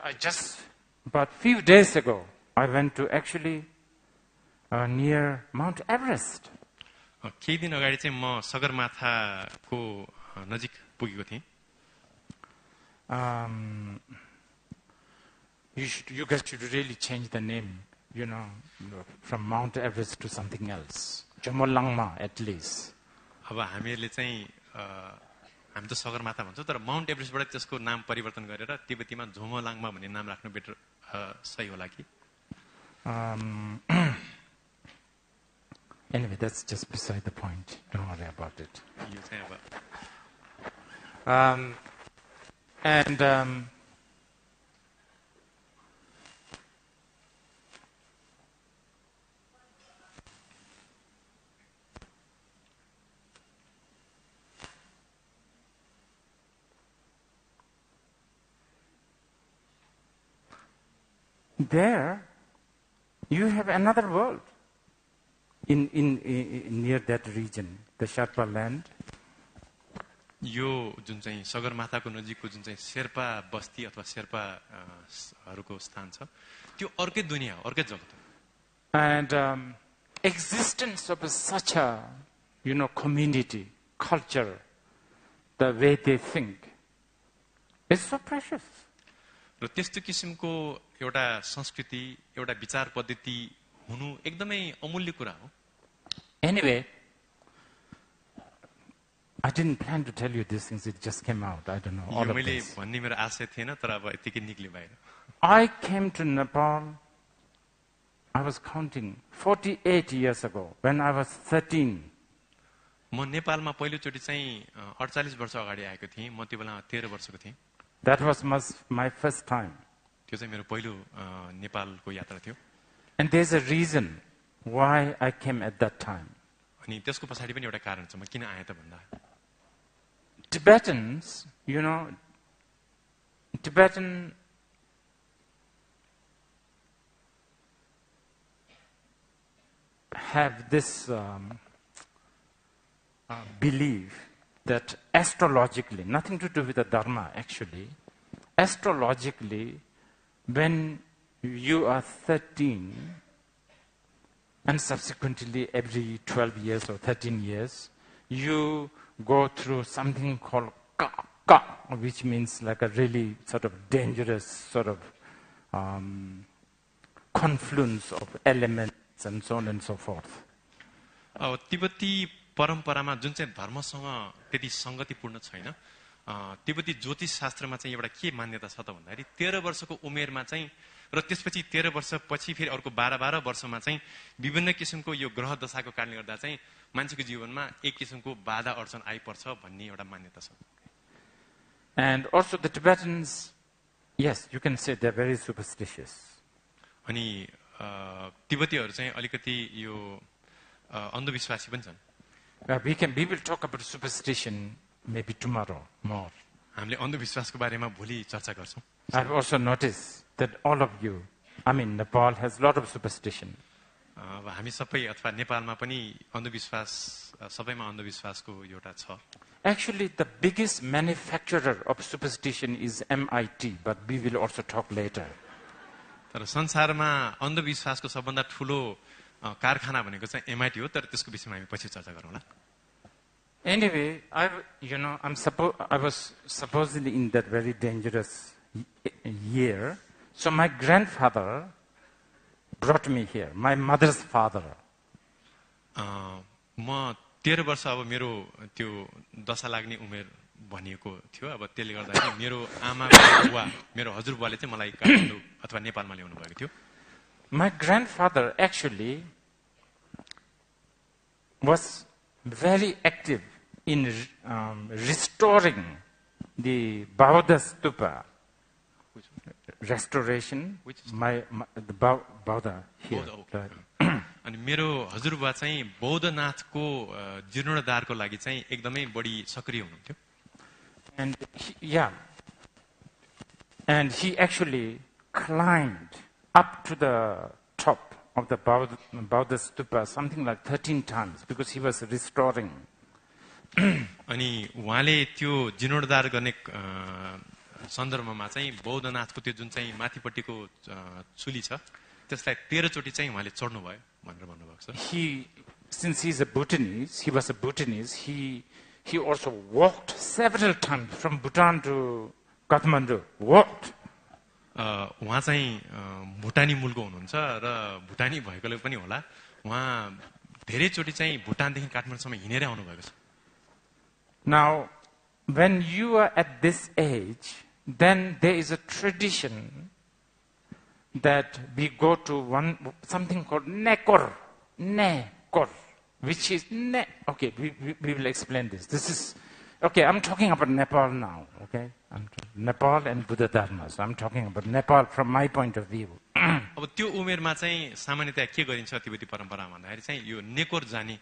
[SPEAKER 13] but few days ago, I went to actually near Mount Everest.
[SPEAKER 14] केही दिन अगाडि चाहिँ म सगरमाथाको नजिक पुगेको थिएँ.
[SPEAKER 13] You guys should really change the name, from Mount Everest to something else. Jamyang at least.
[SPEAKER 14] अब हामीहरूले चाहिँ हामी त सगरमाथा भन्छौँ, तर माउन्ट एभरेस्टबाट त्यसको नाम परिवर्तन गरेर तिब्बतीमा झोमोलाङमा भन्ने नाम राख्नु बेटर सही होला कि.
[SPEAKER 13] Anyway, that's just beside the point. Don't worry about it.
[SPEAKER 14] यो चाहिँ
[SPEAKER 13] अब there, you have another world in near that region, the Sherpa land.
[SPEAKER 14] यो जुन चाहिँ सगरमाथाको नजिकको जुन चाहिँ शेर्पा बस्ती अथवा शेर्पाहरूको स्थान छ, त्यो अर्कै दुनिया हो, अर्कै जगत हो.
[SPEAKER 13] And existence of such a, community, culture, the way they think, is so precious.
[SPEAKER 14] र त्यस्तो किसिमको एउटा संस्कृति, एउटा विचार पद्धति हुनु एकदमै अमूल्य कुरा हो.
[SPEAKER 13] Anyway, I didn't plan to tell you these things, it just came out. I don't know. All
[SPEAKER 14] यो
[SPEAKER 13] of
[SPEAKER 14] मैले
[SPEAKER 13] this.
[SPEAKER 14] भन्ने मेरो आशय थिएन तर अब यतिकै निक्ल्यो बाहिर.
[SPEAKER 13] I came to Nepal, I was counting, 48 years ago, when I was 13.
[SPEAKER 14] म नेपालमा पहिलोचोटि चाहिँ 48 वर्ष अगाडि आएको थिएँ. म त्यो बेला 13 वर्षको थिएँ.
[SPEAKER 13] That was my first time.
[SPEAKER 14] त्यो चाहिँ मेरो पहिलो नेपालको यात्रा थियो.
[SPEAKER 13] And there's a reason why I came at that time.
[SPEAKER 14] अनि त्यसको पछाडि पनि एउटा कारण छ म किन आएँ त भन्दा
[SPEAKER 13] Tibetans, you know, Tibetan have this belief that astrologically, nothing to do with the Dharma actually, astrologically, when you are 13 and subsequently every 12 years or 13 years, you go through something called ka, which means like a really sort of dangerous sort of confluence of elements and so on and so forth.
[SPEAKER 14] तिब्बती परम्परामा जुन चाहिँ धर्मसँग त्यति संगतिपूर्ण छैन तिब्बती ज्योतिष शास्त्रमा चाहिँ एउटा के मान्यता छ त भन्दाखेरि 13 वर्षको उमेरमा चाहिँ र त्यसपछि 13 वर्षपछि फेरि अर्को 12 वर्षमा चाहिँ विभिन्न किसिमको यो ग्रह दशाको कारणले गर्दा चाहिँ मान्छेको जीवनमा एक किसिमको बाधा अडचन आइपर्छ भन्ने एउटा मान्यता छ.
[SPEAKER 13] And also the Tibetans, yes, you can say they're very superstitious.
[SPEAKER 14] अनि तिब्बतीहरू चाहिँ अलिकति यो अन्धविश्वासी पनि छन्.
[SPEAKER 13] We will talk about superstition maybe tomorrow more.
[SPEAKER 14] हामीले अन्धविश्वासको बारेमा भोलि चर्चा गर्छौं.
[SPEAKER 13] I've also noticed that all of you, I mean Nepal has a lot of superstition.
[SPEAKER 14] हामी सबै अथवा नेपालमा पनि अन्धविश्वास सबैमा अन्धविश्वासको एउटा छ.
[SPEAKER 13] Actually, the biggest manufacturer of superstition is MIT, but we will also talk later.
[SPEAKER 14] तर संसारमा अन्धविश्वासको सबभन्दा ठूलो कारखाना भनेको चाहिँ MIT हो तर त्यसको विषयमा हामी पछि चर्चा गरौँला.
[SPEAKER 13] Anyway, I was supposedly in that very dangerous year. So my grandfather brought me here, my mother's father.
[SPEAKER 14] म 13 वर्ष अब मेरो त्यो दशा लाग्ने उमेर भनिएको थियो. अब त्यसले गर्दा चाहिँ मेरो आमाको बुवा मेरो हजुरबुवाले चाहिँ मलाई काठमाडौँ अथवा नेपालमा ल्याउनु भएको थियो.
[SPEAKER 13] My grandfather actually was very active in restoring the Bauddha stupa. Restoration, the Bauddha here.
[SPEAKER 14] अनि मेरो हजुरबुवा चाहिँ बौद्धनाथको जीर्णोद्धारको लागि चाहिँ एकदमै बढी सक्रिय हुनुहुन्थ्यो.
[SPEAKER 13] And he actually climbed up to the top of the Bauddha stupa something like 13 times because he was restoring.
[SPEAKER 14] अनि उहाँले त्यो जीर्णोद्धार गर्ने सन्दर्भमा चाहिँ बौद्धनाथको त्यो जुन चाहिँ माथिपट्टिको चुली छ त्यसलाई 13 चोटी चाहिँ उहाँले चढ्नु भयो भनेर भन्नुभएको छ.
[SPEAKER 13] Since he was a Bhutanese, he also walked several times from Bhutan to Kathmandu. Walked.
[SPEAKER 14] उहाँ चाहिँ भुटानी मूलको हुनुहुन्छ र भुटानी भएकोले पनि होला उहाँ धेरै चोटी चाहिँ भुटानदेखि काठमाडौँसम्म हिँडेरै आउनु भएको छ.
[SPEAKER 13] Now, when you are at this age, then there is a tradition that we go to something called nekor, which is okay. We will explain this. This is okay. I'm talking about Nepal now. Okay, Nepal and Buddha Dharma. So I'm talking about Nepal from my point of view.
[SPEAKER 14] अब त्यो उमेरमा चाहिँ सामान्यतया के गरिन्छ तिब्बती परम्परा भन्दाखेरि चाहिँ यो नेकोर जाने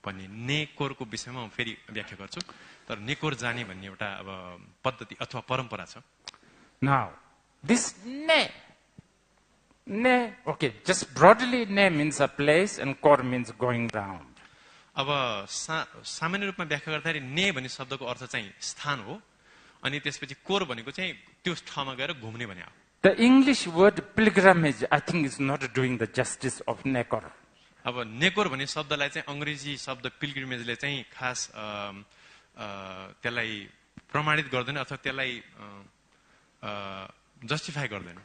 [SPEAKER 14] भन्ने नेकोरको विषयमा म फेरि व्याख्या गर्छु तर नेकोर जाने भन्ने एउटा अब पद्धति अथवा परम्परा छ.
[SPEAKER 13] Now, this okay, just broadly ne means a place and kor means going round.
[SPEAKER 14] अब सामान्य रूपमा व्याख्या गर्दाखेरि ने भन्ने शब्दको अर्थ चाहिँ स्थान हो अनि त्यसपछि कोर भनेको चाहिँ त्यो ठाउँमा गएर घुम्ने भने हो.
[SPEAKER 13] The English word pilgrimage I think is not doing the justice of nekor.
[SPEAKER 14] अब नेकोर भन्ने शब्दलाई चाहिँ अंग्रेजी शब्द पिल्ग्रिमेजले चाहिँ खास त्यसलाई प्रमाणित गर्दैन अथवा त्यसलाई जस्टिफाई गर्दैन.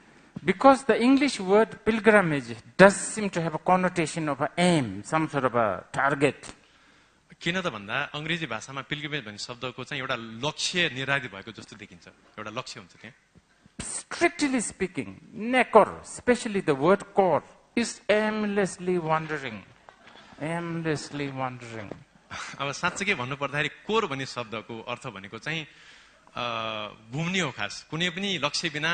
[SPEAKER 13] Because the English word pilgrimage does seem to have a connotation of an aim, some sort of a target.
[SPEAKER 14] किन त भन्दा अंग्रेजी भाषामा पिल्ग्रिमेज भन्ने शब्दको चाहिँ एउटा लक्ष्य निर्धारित भएको जस्तो देखिन्छ एउटा लक्ष्य हुन्छ त्यहाँ
[SPEAKER 13] Strictly speaking, nekor, especially the word kor, is aimlessly wandering. Aimlessly wandering.
[SPEAKER 14] अब साच्चै भन्नु पर्दाखेरि कोर भन्ने शब्दको अर्थ भनेको चाहिँ घुम्ने हो खास कुनै पनि लक्ष्य बिना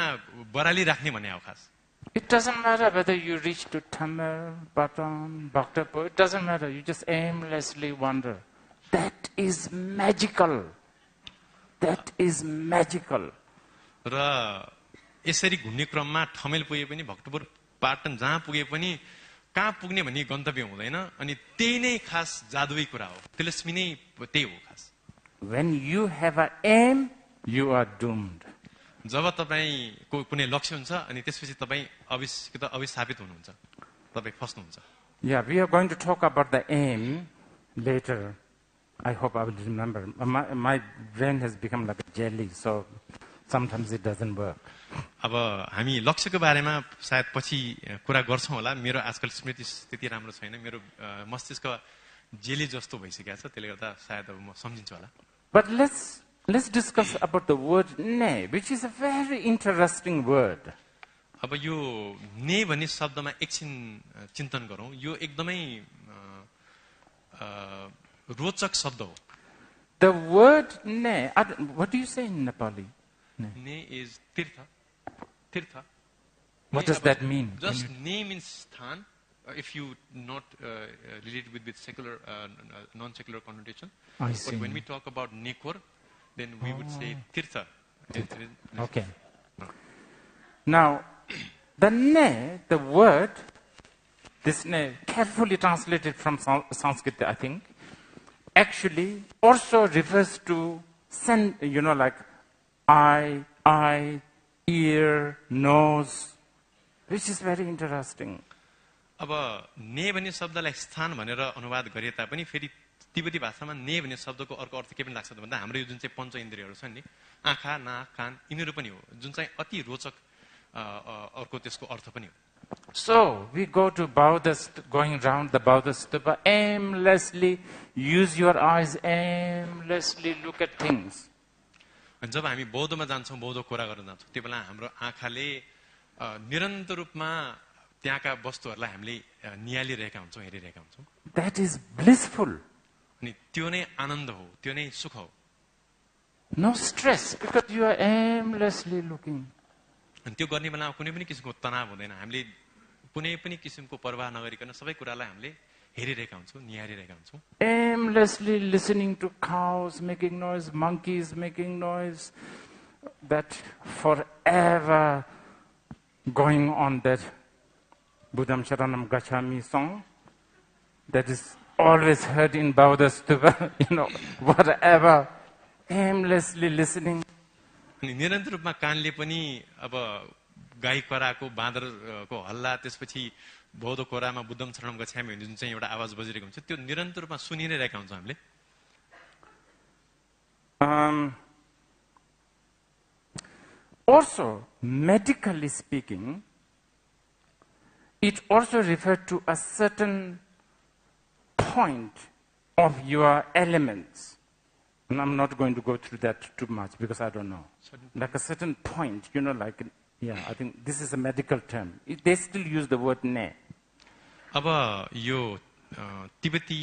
[SPEAKER 14] बराली राख्ने भन्ने हो खास
[SPEAKER 13] It doesn't matter whether you reach to Tamil, Bhatam, Bhaktapur, it doesn't matter. You just aimlessly wander. That is magical. That is magical.
[SPEAKER 14] र यसरी घुम्ने क्रममा ठमेल पुगे पनि भक्तपुर पाटन जहाँ पुगे पनि कहाँ पुग्ने भन्ने गन्तव्य हुँदैन अनि त्यही नै खास जादुई कुरा हो तिलस्मी नै त्यही हो खास
[SPEAKER 13] When you have an aim, you are doomed.
[SPEAKER 14] जब तपाईको कुनै लक्ष्य हुन्छ अनि त्यसपछि तपाई अविस्थापित हुनुहुन्छ तपाई फस्नुहुन्छ
[SPEAKER 13] Yeah, we are going to talk about the aim later. I hope I will remember. My brain has become like a jelly, so sometimes it doesn't work.
[SPEAKER 14] अब हामी लक्ष्यको बारेमा सायद पछि कुरा गर्छौं होला मेरो आजकल स्मृति त्यति राम्रो छैन मेरो मस्तिष्क जेली जस्तो भइसकेको छ त्यसले गर्दा सायद अब म सम्झिन्छु होला
[SPEAKER 13] But let's discuss about the word ne, which is a very interesting word.
[SPEAKER 14] अब यो ने भन्ने शब्दमा एकछिन चिन्तन गरौं यो एकदमै रोचक शब्द हो
[SPEAKER 13] The word ne, what do you say in Nepali?
[SPEAKER 14] Ne is tirtha. Tirtha.
[SPEAKER 13] What does that mean?
[SPEAKER 14] Just ne means sthan. If you not relate with secular, non-secular connotation.
[SPEAKER 13] I see.
[SPEAKER 14] But when we talk about nekor, then we would say tirtha.
[SPEAKER 13] Okay. Now, the ne, the word, this ne, carefully translated from Sanskrit, I think, actually also refers to, like eye, ear, nose, which is very interesting.
[SPEAKER 14] अब ने भन्ने शब्दलाई स्थान भनेर अनुवाद गरे तापनि फेरि तिब्बती भाषामा ने भन्ने शब्दको अर्को अर्थ के पनि लाग्छ भन्दा हाम्रो यो जुन चाहिँ पञ्च इन्द्रियहरू छन् नि आँखा नाक कान यिनीहरू पनि हो जुन चाहिँ अति रोचक अर्को त्यसको अर्थ पनि हो
[SPEAKER 13] So we go to going round the Bauddha stupa, aimlessly use your eyes, aimlessly look at things.
[SPEAKER 14] जब हामी बौद्धमा जान्छौं बौद्ध कुरा गर्न जान्छौं त्यो बेला हाम्रो आँखाले निरन्तर रूपमा त्यहाँका वस्तुहरूलाई हामीले नियालिरहेका हुन्छौं हेरिरहेका हुन्छौं
[SPEAKER 13] That is blissful.
[SPEAKER 14] अनि त्यो नै आनन्द हो त्यो नै सुख हो
[SPEAKER 13] No stress because you are aimlessly looking.
[SPEAKER 14] अनि त्यो गर्ने बेलामा कुनै पनि किसिमको तनाव हुँदैन हामीले कुनै पनि किसिमको परवाह नगरिकन सबै कुरालाई हामीले हेरिरहेका हुन्छौं निहारिरहेका हुन्छौं
[SPEAKER 13] Aimlessly listening to cows making noise, monkeys making noise, that forever going on that Buddham Sharanam Gacchami song that is always heard in Bauddha stupa, whatever, aimlessly listening.
[SPEAKER 14] अनि निरन्तर रूपमा कानले पनि अब गाई कराको बाँदरको हल्ला त्यसपछि बौद्ध कोरामा बुद्धम शरणम गच्छामि भन्ने जुन चाहिँ एउटा आवाज बजिरहेको हुन्छ त्यो निरन्तर रूपमा सुनि नै रहेका हुन्छौं हामीले
[SPEAKER 13] Also, medically speaking, it also refers to a certain point of your elements. And I'm not going to go through that too much because I don't know. Like a certain point, I think this is a medical term. They still use the word ne.
[SPEAKER 14] अब यो तिब्बती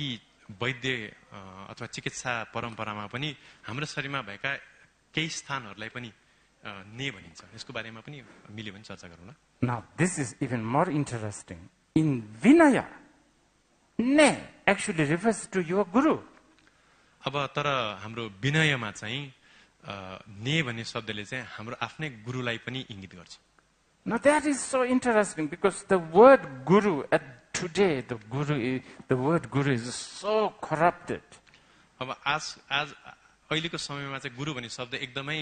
[SPEAKER 14] वैद्य अथवा चिकित्सा परम्परामा पनि हाम्रो शरीरमा भएका केही स्थानहरूलाई पनि ने भनिन्छ यसको बारेमा पनि मिल्यो भने चर्चा गरौँ न
[SPEAKER 13] Now this is even more interesting. In Vinaya, ne actually refers to your guru.
[SPEAKER 14] अब तर हाम्रो विनयमा चाहिँ ने भन्ने शब्दले चाहिँ हाम्रो आफ्नै गुरुलाई पनि इंगित गर्छ
[SPEAKER 13] Now that is so interesting because the word guru today, the word guru is so corrupted.
[SPEAKER 14] अब आज अहिलेको समयमा चाहिँ गुरु भन्ने शब्द एकदमै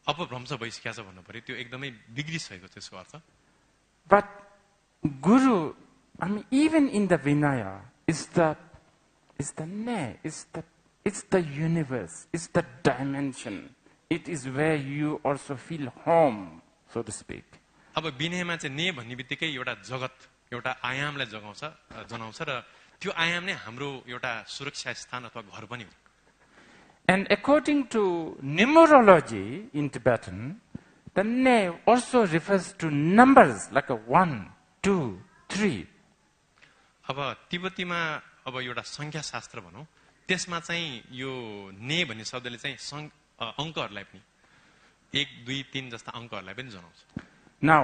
[SPEAKER 14] अपभ्रंश भइसकेको छ भन्नु पर्यो त्यो एकदमै बिग्रिसकेको त्यसको अर्थ
[SPEAKER 13] But guru, even in the Vinaya, is the ne, it's the universe, it's the dimension. It is where you also feel home, so to speak.
[SPEAKER 14] अब विनयमा चाहिँ ने भन्ने बित्तिकै एउटा जगत एउटा आयामलाई जनाउँछ र त्यो आयाम नै हाम्रो एउटा सुरक्षा स्थान अथवा घर पनि हो.
[SPEAKER 13] And according to numerology in Tibetan, the ne also refers to numbers like a 1, 2, 3.
[SPEAKER 14] अब तिब्बतीमा अब एउटा संख्या शास्त्र भनौं त्यसमा चाहिँ यो ने भन्ने शब्दले चाहिँ अंकहरुलाई पनि 1 2 3 जस्ता अंकहरुलाई पनि जनाउँछ.
[SPEAKER 13] Now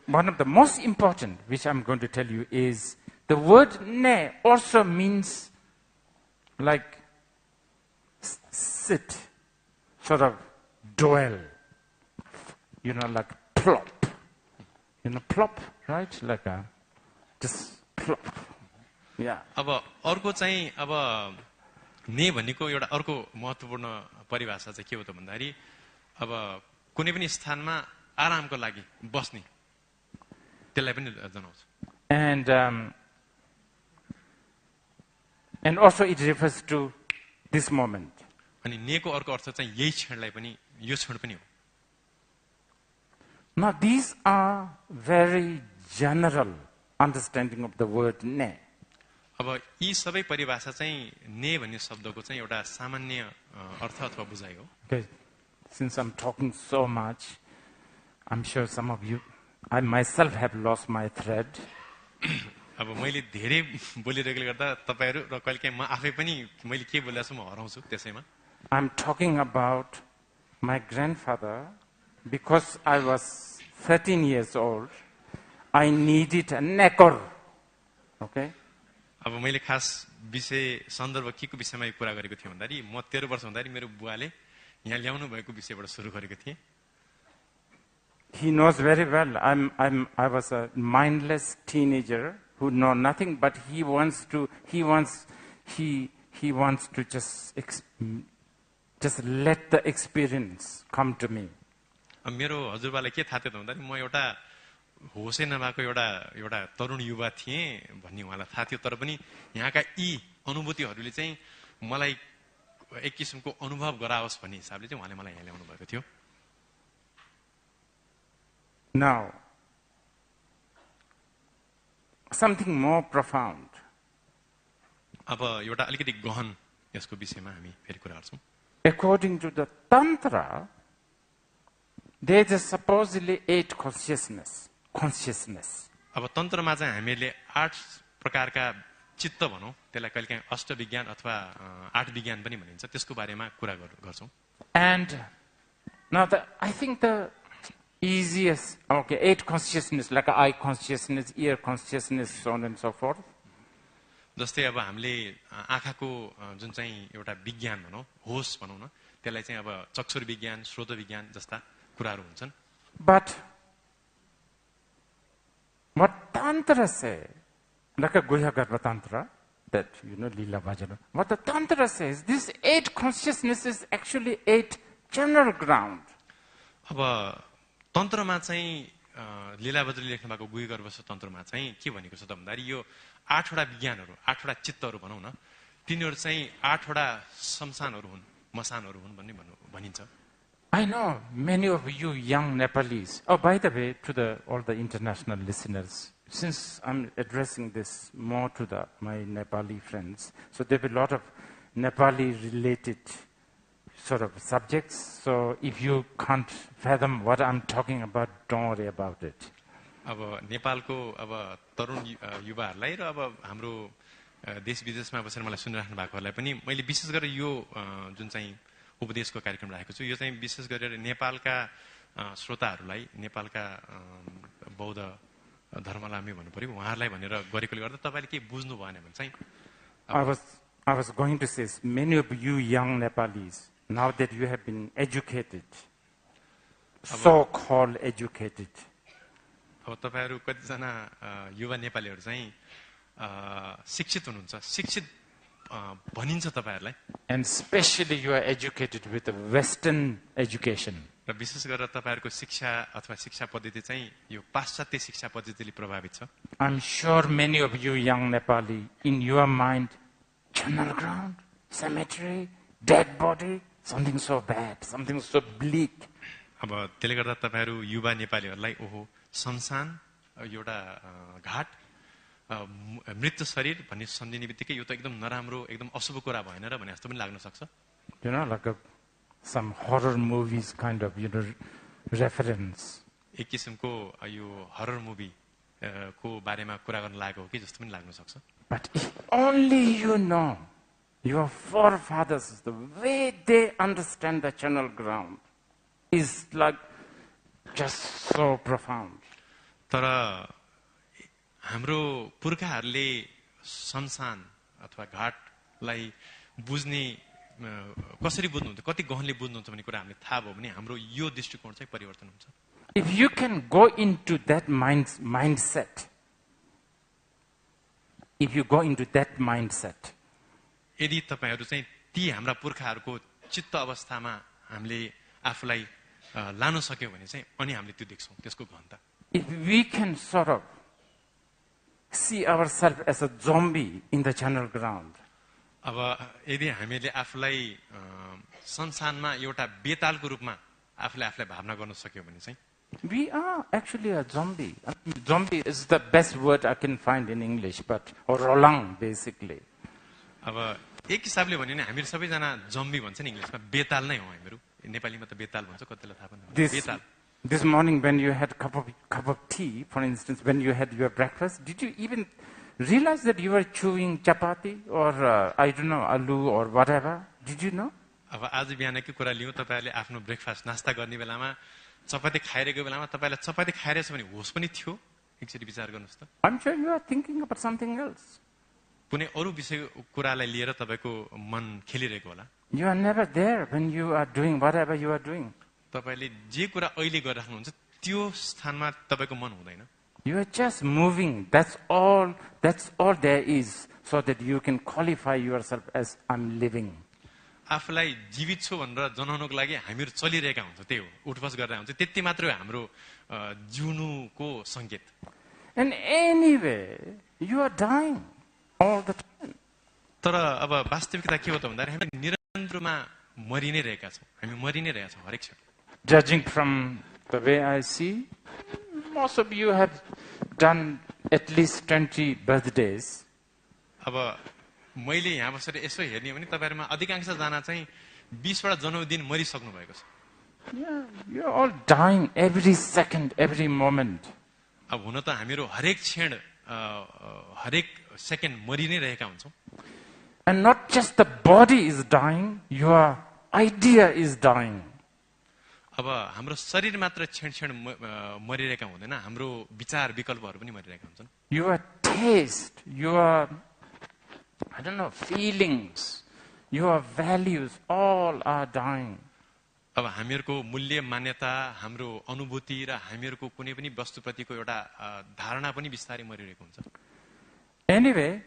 [SPEAKER 13] one of the most important which I'm going to tell you is the word ne also means like sit, sort of dwell, like plop. Plop, right? Like just plop. Yeah.
[SPEAKER 14] अब अर्को चाहिँ अब ने भनेको एउटा अर्को महत्त्वपूर्ण परिभाषा चाहिँ के हो त भन्दाखेरि अब कुनै पनि स्थानमा आरामको लागि बस्ने त्यसलाई पनि जनाउँछ.
[SPEAKER 13] And also it refers to this moment.
[SPEAKER 14] अनि नेको अर्को अर्थ चाहिँ यही क्षणलाई पनि यो क्षण पनि हो.
[SPEAKER 13] Now these are very general understanding of the word ne.
[SPEAKER 14] अब यी सबै परिभाषा चाहिँ ने भन्ने शब्दको चाहिँ एउटा सामान्य अर्थ अथवा बुझाइ हो.
[SPEAKER 13] Okay, since I'm talking so much, I'm sure some of you, I myself have lost my thread.
[SPEAKER 14] अब मैले धेरै बोलिरहेकोले गर्दा तपाईहरु र कहिलेकाहीँ म आफै पनि मैले के बोलेको छु म हराउँछु त्यसैमा.
[SPEAKER 13] I'm talking about my grandfather. Because I was 13 years old, I needed a nekor. Okay?
[SPEAKER 14] अब मैले खास विषय सन्दर्भ के को विषयमा कुरा गरेको थिएँ भन्दाखेरि म 13 वर्ष हुँदाखेरि मेरो बुवाले यहाँ ल्याउनु भएको विषयबाट सुरु गरेको थिएँ.
[SPEAKER 13] He knows very well. I was a mindless teenager who know nothing, but he wants to just let the experience come to me.
[SPEAKER 14] मेरो हजुरबालाई के थाहा थियो त भन्दाखेरि म एउटा होसै नभएको एउटा तरुण युवा थिएँ भन्ने उहाँलाई थाहा थियो. तर पनि यहाँका यी अनुभूतिहरूले चाहिँ मलाई एक किसिमको अनुभव गराओस् भन्ने हिसाबले चाहिँ उहाँले मलाई यहाँ ल्याउनु भएको थियो.
[SPEAKER 13] Now, something more profound.
[SPEAKER 14] अब एउटा अलिकति गहन यसको विषयमा हामी फेरि कुरा गर्छौं.
[SPEAKER 13] According to the Tantra, there is supposedly 8 consciousness.
[SPEAKER 14] अब तन्त्रमा चाहिँ हामीले 8 प्रकारका चित्त भनौं त्यसलाई कहिलेकाहीँ अष्ट विज्ञान अथवा 8 विज्ञान पनि भनिन्छ त्यसको बारेमा कुरा गर्छौं.
[SPEAKER 13] And now I think the easiest, 8 consciousness like eye consciousness, ear consciousness, so on and so forth.
[SPEAKER 14] जस्तै अब हामीले आँखाको जुन चाहिँ एउटा विज्ञान भनौं होस भनौं न त्यसलाई चाहिँ अब चक्षुर विज्ञान, श्रोत विज्ञान जस्ता कुराहरू हुन्छन्.
[SPEAKER 13] But what Tantra say, like a Guhya Garbha Tantra, that Lila Vajana, what the Tantra says, this 8 consciousness is actually 8 general ground.
[SPEAKER 14] अब तन्त्रमा चाहिँ लीला बज्रले लेख्नु भएको गुह्य गर्भ तन्त्रमा चाहिँ के भनेको छ त भन्दाखेरि यो 8 वटा विज्ञानहरू 8 वटा चित्तहरू भनौं न तिनीहरू चाहिँ 8 वटा शमशानहरू हुन् मशानहरू हुन् भन्ने भनिन्छ.
[SPEAKER 13] I know many of you young Nepalese. Oh, by the way, to all the international listeners, since I'm addressing this more to my Nepali friends, so there will be a lot of Nepali-related sort of subjects. So if you can't fathom what I'm talking about, don't worry about it.
[SPEAKER 14] अब नेपालको अब तरुण युवाहरूलाई र अब हाम्रो देश विदेशमा बसेर मलाई सुनिराख्नु भएकोहरूलाई पनि मैले विशेष गरेर यो जुन चाहिँ उपदेशको कार्यक्रम राखेको छु यो चाहिँ विशेष गरेर नेपालका श्रोताहरूलाई नेपालका बौद्ध धर्मलामी भन्नु पर्यो उहाँहरूलाई भनेर गरेकोले गर्दा तपाईले के बुझ्नु भएन भने चाहिँ
[SPEAKER 13] I was going to say many of you young Nepalese, now that you have been educated, so called educated,
[SPEAKER 14] अब तपाईहरु कतिजना युवा नेपालीहरु चाहिँ शिक्षित हुनुहुन्छ शिक्षित भनिन्छ तपाईहरुलाई
[SPEAKER 13] and especially you are educated with a western education,
[SPEAKER 14] र विशेष गरेर तपाईहरुको शिक्षा अथवा शिक्षा पद्धति चाहिँ यो पाश्चात्य शिक्षा पद्धतिले प्रभावित छ.
[SPEAKER 13] I'm sure many of you young Nepali, in your mind, general ground, cemetery, dead body, something so bad, something so bleak.
[SPEAKER 14] अब त्यसले गर्दा तपाईहरु युवा नेपालीहरुलाई ओहो शमशान एउटा घाट मृत्यु शरीर भन्ने सम्झिने बित्तिकै यो त एकदम नराम्रो एकदम अशुभ कुरा भएन र भने जस्तो पनि लाग्न सक्छ.
[SPEAKER 13] You know, like some horror movies kind of, reference.
[SPEAKER 14] एक किसिमको यो हरर मुभी को बारेमा कुरा गर्न लागेको हो कि जस्तो पनि लाग्न सक्छ.
[SPEAKER 13] But if only you know your forefathers, the way they understand the channel ground is like just so profound.
[SPEAKER 14] तर हाम्रो पुर्खाहरूले शमशान अथवा घाटलाई बुझ्ने कसरी बुझ्नुहुन्छ, कति गहनले बुझ्नुहुन्छ भन्ने कुरा हामीले थाहा भयो भने हाम्रो यो दृष्टिकोण चाहिँ परिवर्तन हुन्छ.
[SPEAKER 13] If you can go into that mindset,
[SPEAKER 14] यदि तपाईहरु चाहिँ ती हाम्रा पुर्खाहरूको चित्त अवस्थामा हामीले आफूलाई लान सक्यौ भने चाहिँ अनि हामीले त्यो देख्छौं त्यसको गहनता.
[SPEAKER 13] If we can sort of see ourselves as a zombie in the channel ground,
[SPEAKER 14] अब यदि हामीले आफूलाई संसारमा एउटा बेतालको रूपमा आफूलाई भावना गर्न सक्यौ भने चाहिँ
[SPEAKER 13] we are actually a zombie. Zombie is the best word I can find in English, or rolang basically.
[SPEAKER 14] अब एक हिसाबले भन्यो भने हामी सबैजना जम्बी भन्छ नि इंग्लिशमा, बेताल नै हो हामीहरु. नेपालीमा त बेताल भन्छ, कतिलाई थाहा पनि बेताल.
[SPEAKER 13] This morning when you had cup of tea, for instance, when you had your breakfast, did you even realize that you were chewing chapati or I don't know, aloo or whatever? Did you know?
[SPEAKER 14] अब आज बिहानको कुरा लियौ, तपाईहरुले आफ्नो breakfast नास्ता गर्ने बेलामा चपाती खाइरहेको बेलामा तपाईलाई चपाती खाइरहेछ भने होस पनि थियो? एकचोटी विचार गर्नुस् त.
[SPEAKER 13] I'm sure you are thinking about something else.
[SPEAKER 14] कुनै अरु विषय कुरालाई लिएर तपाईको मन खेलिरहेको होला.
[SPEAKER 13] You are never there when you are doing whatever you are doing.
[SPEAKER 14] तपाईले जे कुरा अहिले गरिराख्नुहुन्छ त्यो स्थानमा तपाईको मन हुँदैन.
[SPEAKER 13] You are just moving. That's all there is, so that you can qualify yourself as I'm living.
[SPEAKER 14] आफूलाई जीवित छु भनेर जनाउनको लागि हामीहरु चलिरहेका हुन्छ, त्यही हो, उठबस गरेर हुन्छ. त्यति मात्रै हो हाम्रो जिउनुको संकेत.
[SPEAKER 13] And anyway, you are dying all the time.
[SPEAKER 14] तर अब वास्तविकता के हो त भन्दा हामी निरन्तरमा मरि नै रहेका छौं. हामी मरि नै रहेका छौं हरेक क्षण.
[SPEAKER 13] Judging from the way I see, most of you have done at least 20 birthdays.
[SPEAKER 14] अब मैले यहाँ बसेर यसो हेर्ने हो भने तपाईहरुमा अधिकांश जना चाहिँ 20 वटा जन्मदिन मरिसक्नु भएको छ.
[SPEAKER 13] Yeah, you are all dying every second, every moment.
[SPEAKER 14] अब हुन त हामीहरु हरेक क्षण हरेक सेकेन्ड मरि नै रहेका हुन्छौं.
[SPEAKER 13] And not just the body is dying, your idea is dying.
[SPEAKER 14] अब हाम्रो शरीर मात्र क्षण मरिरहेका हुँदैन, हाम्रो विचार विकल्पहरु पनि मरिरहेका हुन्छन्.
[SPEAKER 13] Your taste, your I don't know, feelings, your values, all are dying.
[SPEAKER 14] अब हामीहरुको मूल्य मान्यता, हाम्रो अनुभूति र हामीहरुको कुनै पनि वस्तुप्रतिको एउटा धारणा पनि बिस्तारै मरिरहेको हुन्छ.
[SPEAKER 13] Anyway,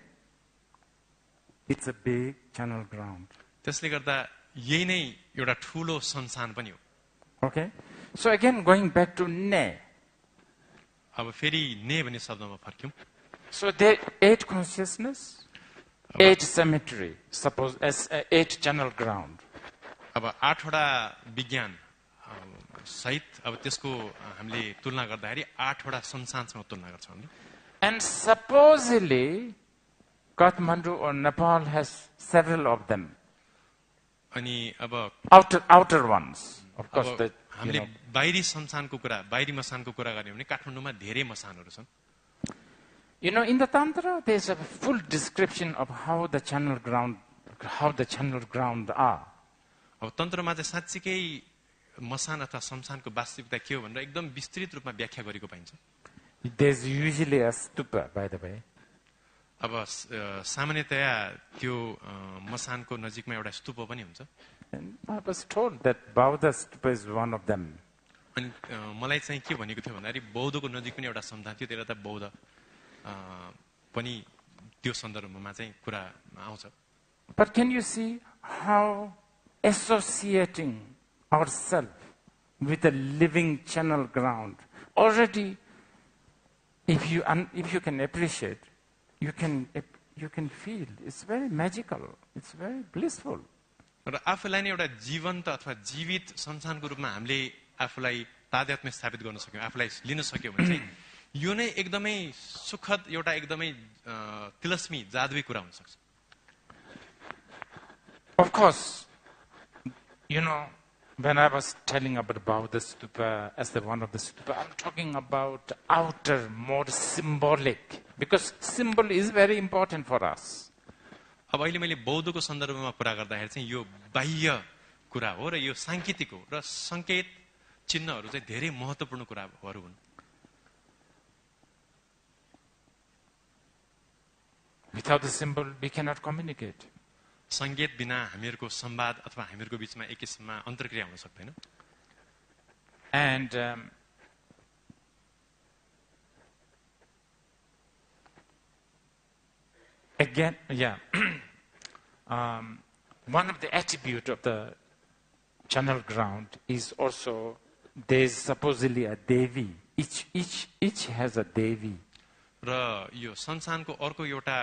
[SPEAKER 13] it's a big channel ground.
[SPEAKER 14] त्यसले गर्दा यही नै एउटा ठूलो संसान पनि हो.
[SPEAKER 13] Okay? So again, going back to ne.
[SPEAKER 14] अब फेरि ने भन्ने शब्दमा फर्क्यौं.
[SPEAKER 13] So there 8 consciousness, 8 cemetery, suppose as 8 channel ground.
[SPEAKER 14] अब 8 वटा विज्ञान सहित अब त्यसको हामीले तुलना गर्दाखेरि 8 वटा संसानसँग तुलना गर्छौं हामीले.
[SPEAKER 13] And supposedly Kathmandu or Nepal has several of them.
[SPEAKER 14] अनि अब
[SPEAKER 13] outer ones. Of course,
[SPEAKER 14] हामीले बाहिरी संसानको कुरा, बाहिरी मसानको कुरा गर्ने भने काठमाडौँमा धेरै मसानहरु छन्.
[SPEAKER 13] You know, in the Tantra, there's a full description of how the channel ground are.
[SPEAKER 14] अब तन्त्रमा चाहिँ साच्चीकै मसान अथवा संसानको वास्तविकता के हो भनेर एकदम विस्तृत रूपमा व्याख्या गरेको पाइन्छ.
[SPEAKER 13] There's usually a stupa, by the way.
[SPEAKER 14] अब सामान्यतया त्यो मसानको नजिकमा एउटा स्तूप पनि हुन्छ.
[SPEAKER 13] And I was told that Bauddha stupa is one of them.
[SPEAKER 14] अनि मलाई चाहिँ के भनेको थियो भन्दाखेरि बौद्धको नजिक पनि एउटा सन्तान थियो, त्यसले त बौद्ध पनि त्यो सन्दर्भमा चाहिँ कुरा आउँछ.
[SPEAKER 13] But can you see how associating ourselves with the living channel ground already, if you can appreciate, you can feel it's very magical, it's very blissful.
[SPEAKER 14] र आफूलाई नै एउटा जीवन्त अथवा जीवित संसानको रूपमा हामीले आफूलाई तादात्म्य स्थापित गर्न सक्यौं, आफूलाई लिन सक्यौं भने चाहिँ यो नै एकदमै सुखद एउटा एकदमै तिलस्मी जादुई कुरा हुन सक्छ.
[SPEAKER 13] Of course, you know, when I was telling about the stupa as the one of the stupa, I'm talking about outer, more symbolic, because symbol is very important for us.
[SPEAKER 14] अब अहिले मैले बौद्धको सन्दर्भमा कुरा गर्दाखेरि चाहिँ यो बाह्य कुरा हो र यो सांकेतिक हो र संकेत चिन्हहरू चाहिँ धेरै महत्त्वपूर्ण कुराहरू हुन्.
[SPEAKER 13] Without the symbol, we cannot communicate.
[SPEAKER 14] संकेत बिना हामीहरूको संवाद अथवा हामीहरूको बीचमा एक किसिममा अन्तर्क्रिया हुन सक्दैन.
[SPEAKER 13] And again, yeah, one of the attributes of the channel ground is also there is supposedly a Devi. Each has a Devi.
[SPEAKER 14] र यो संसानको अर्को एउटा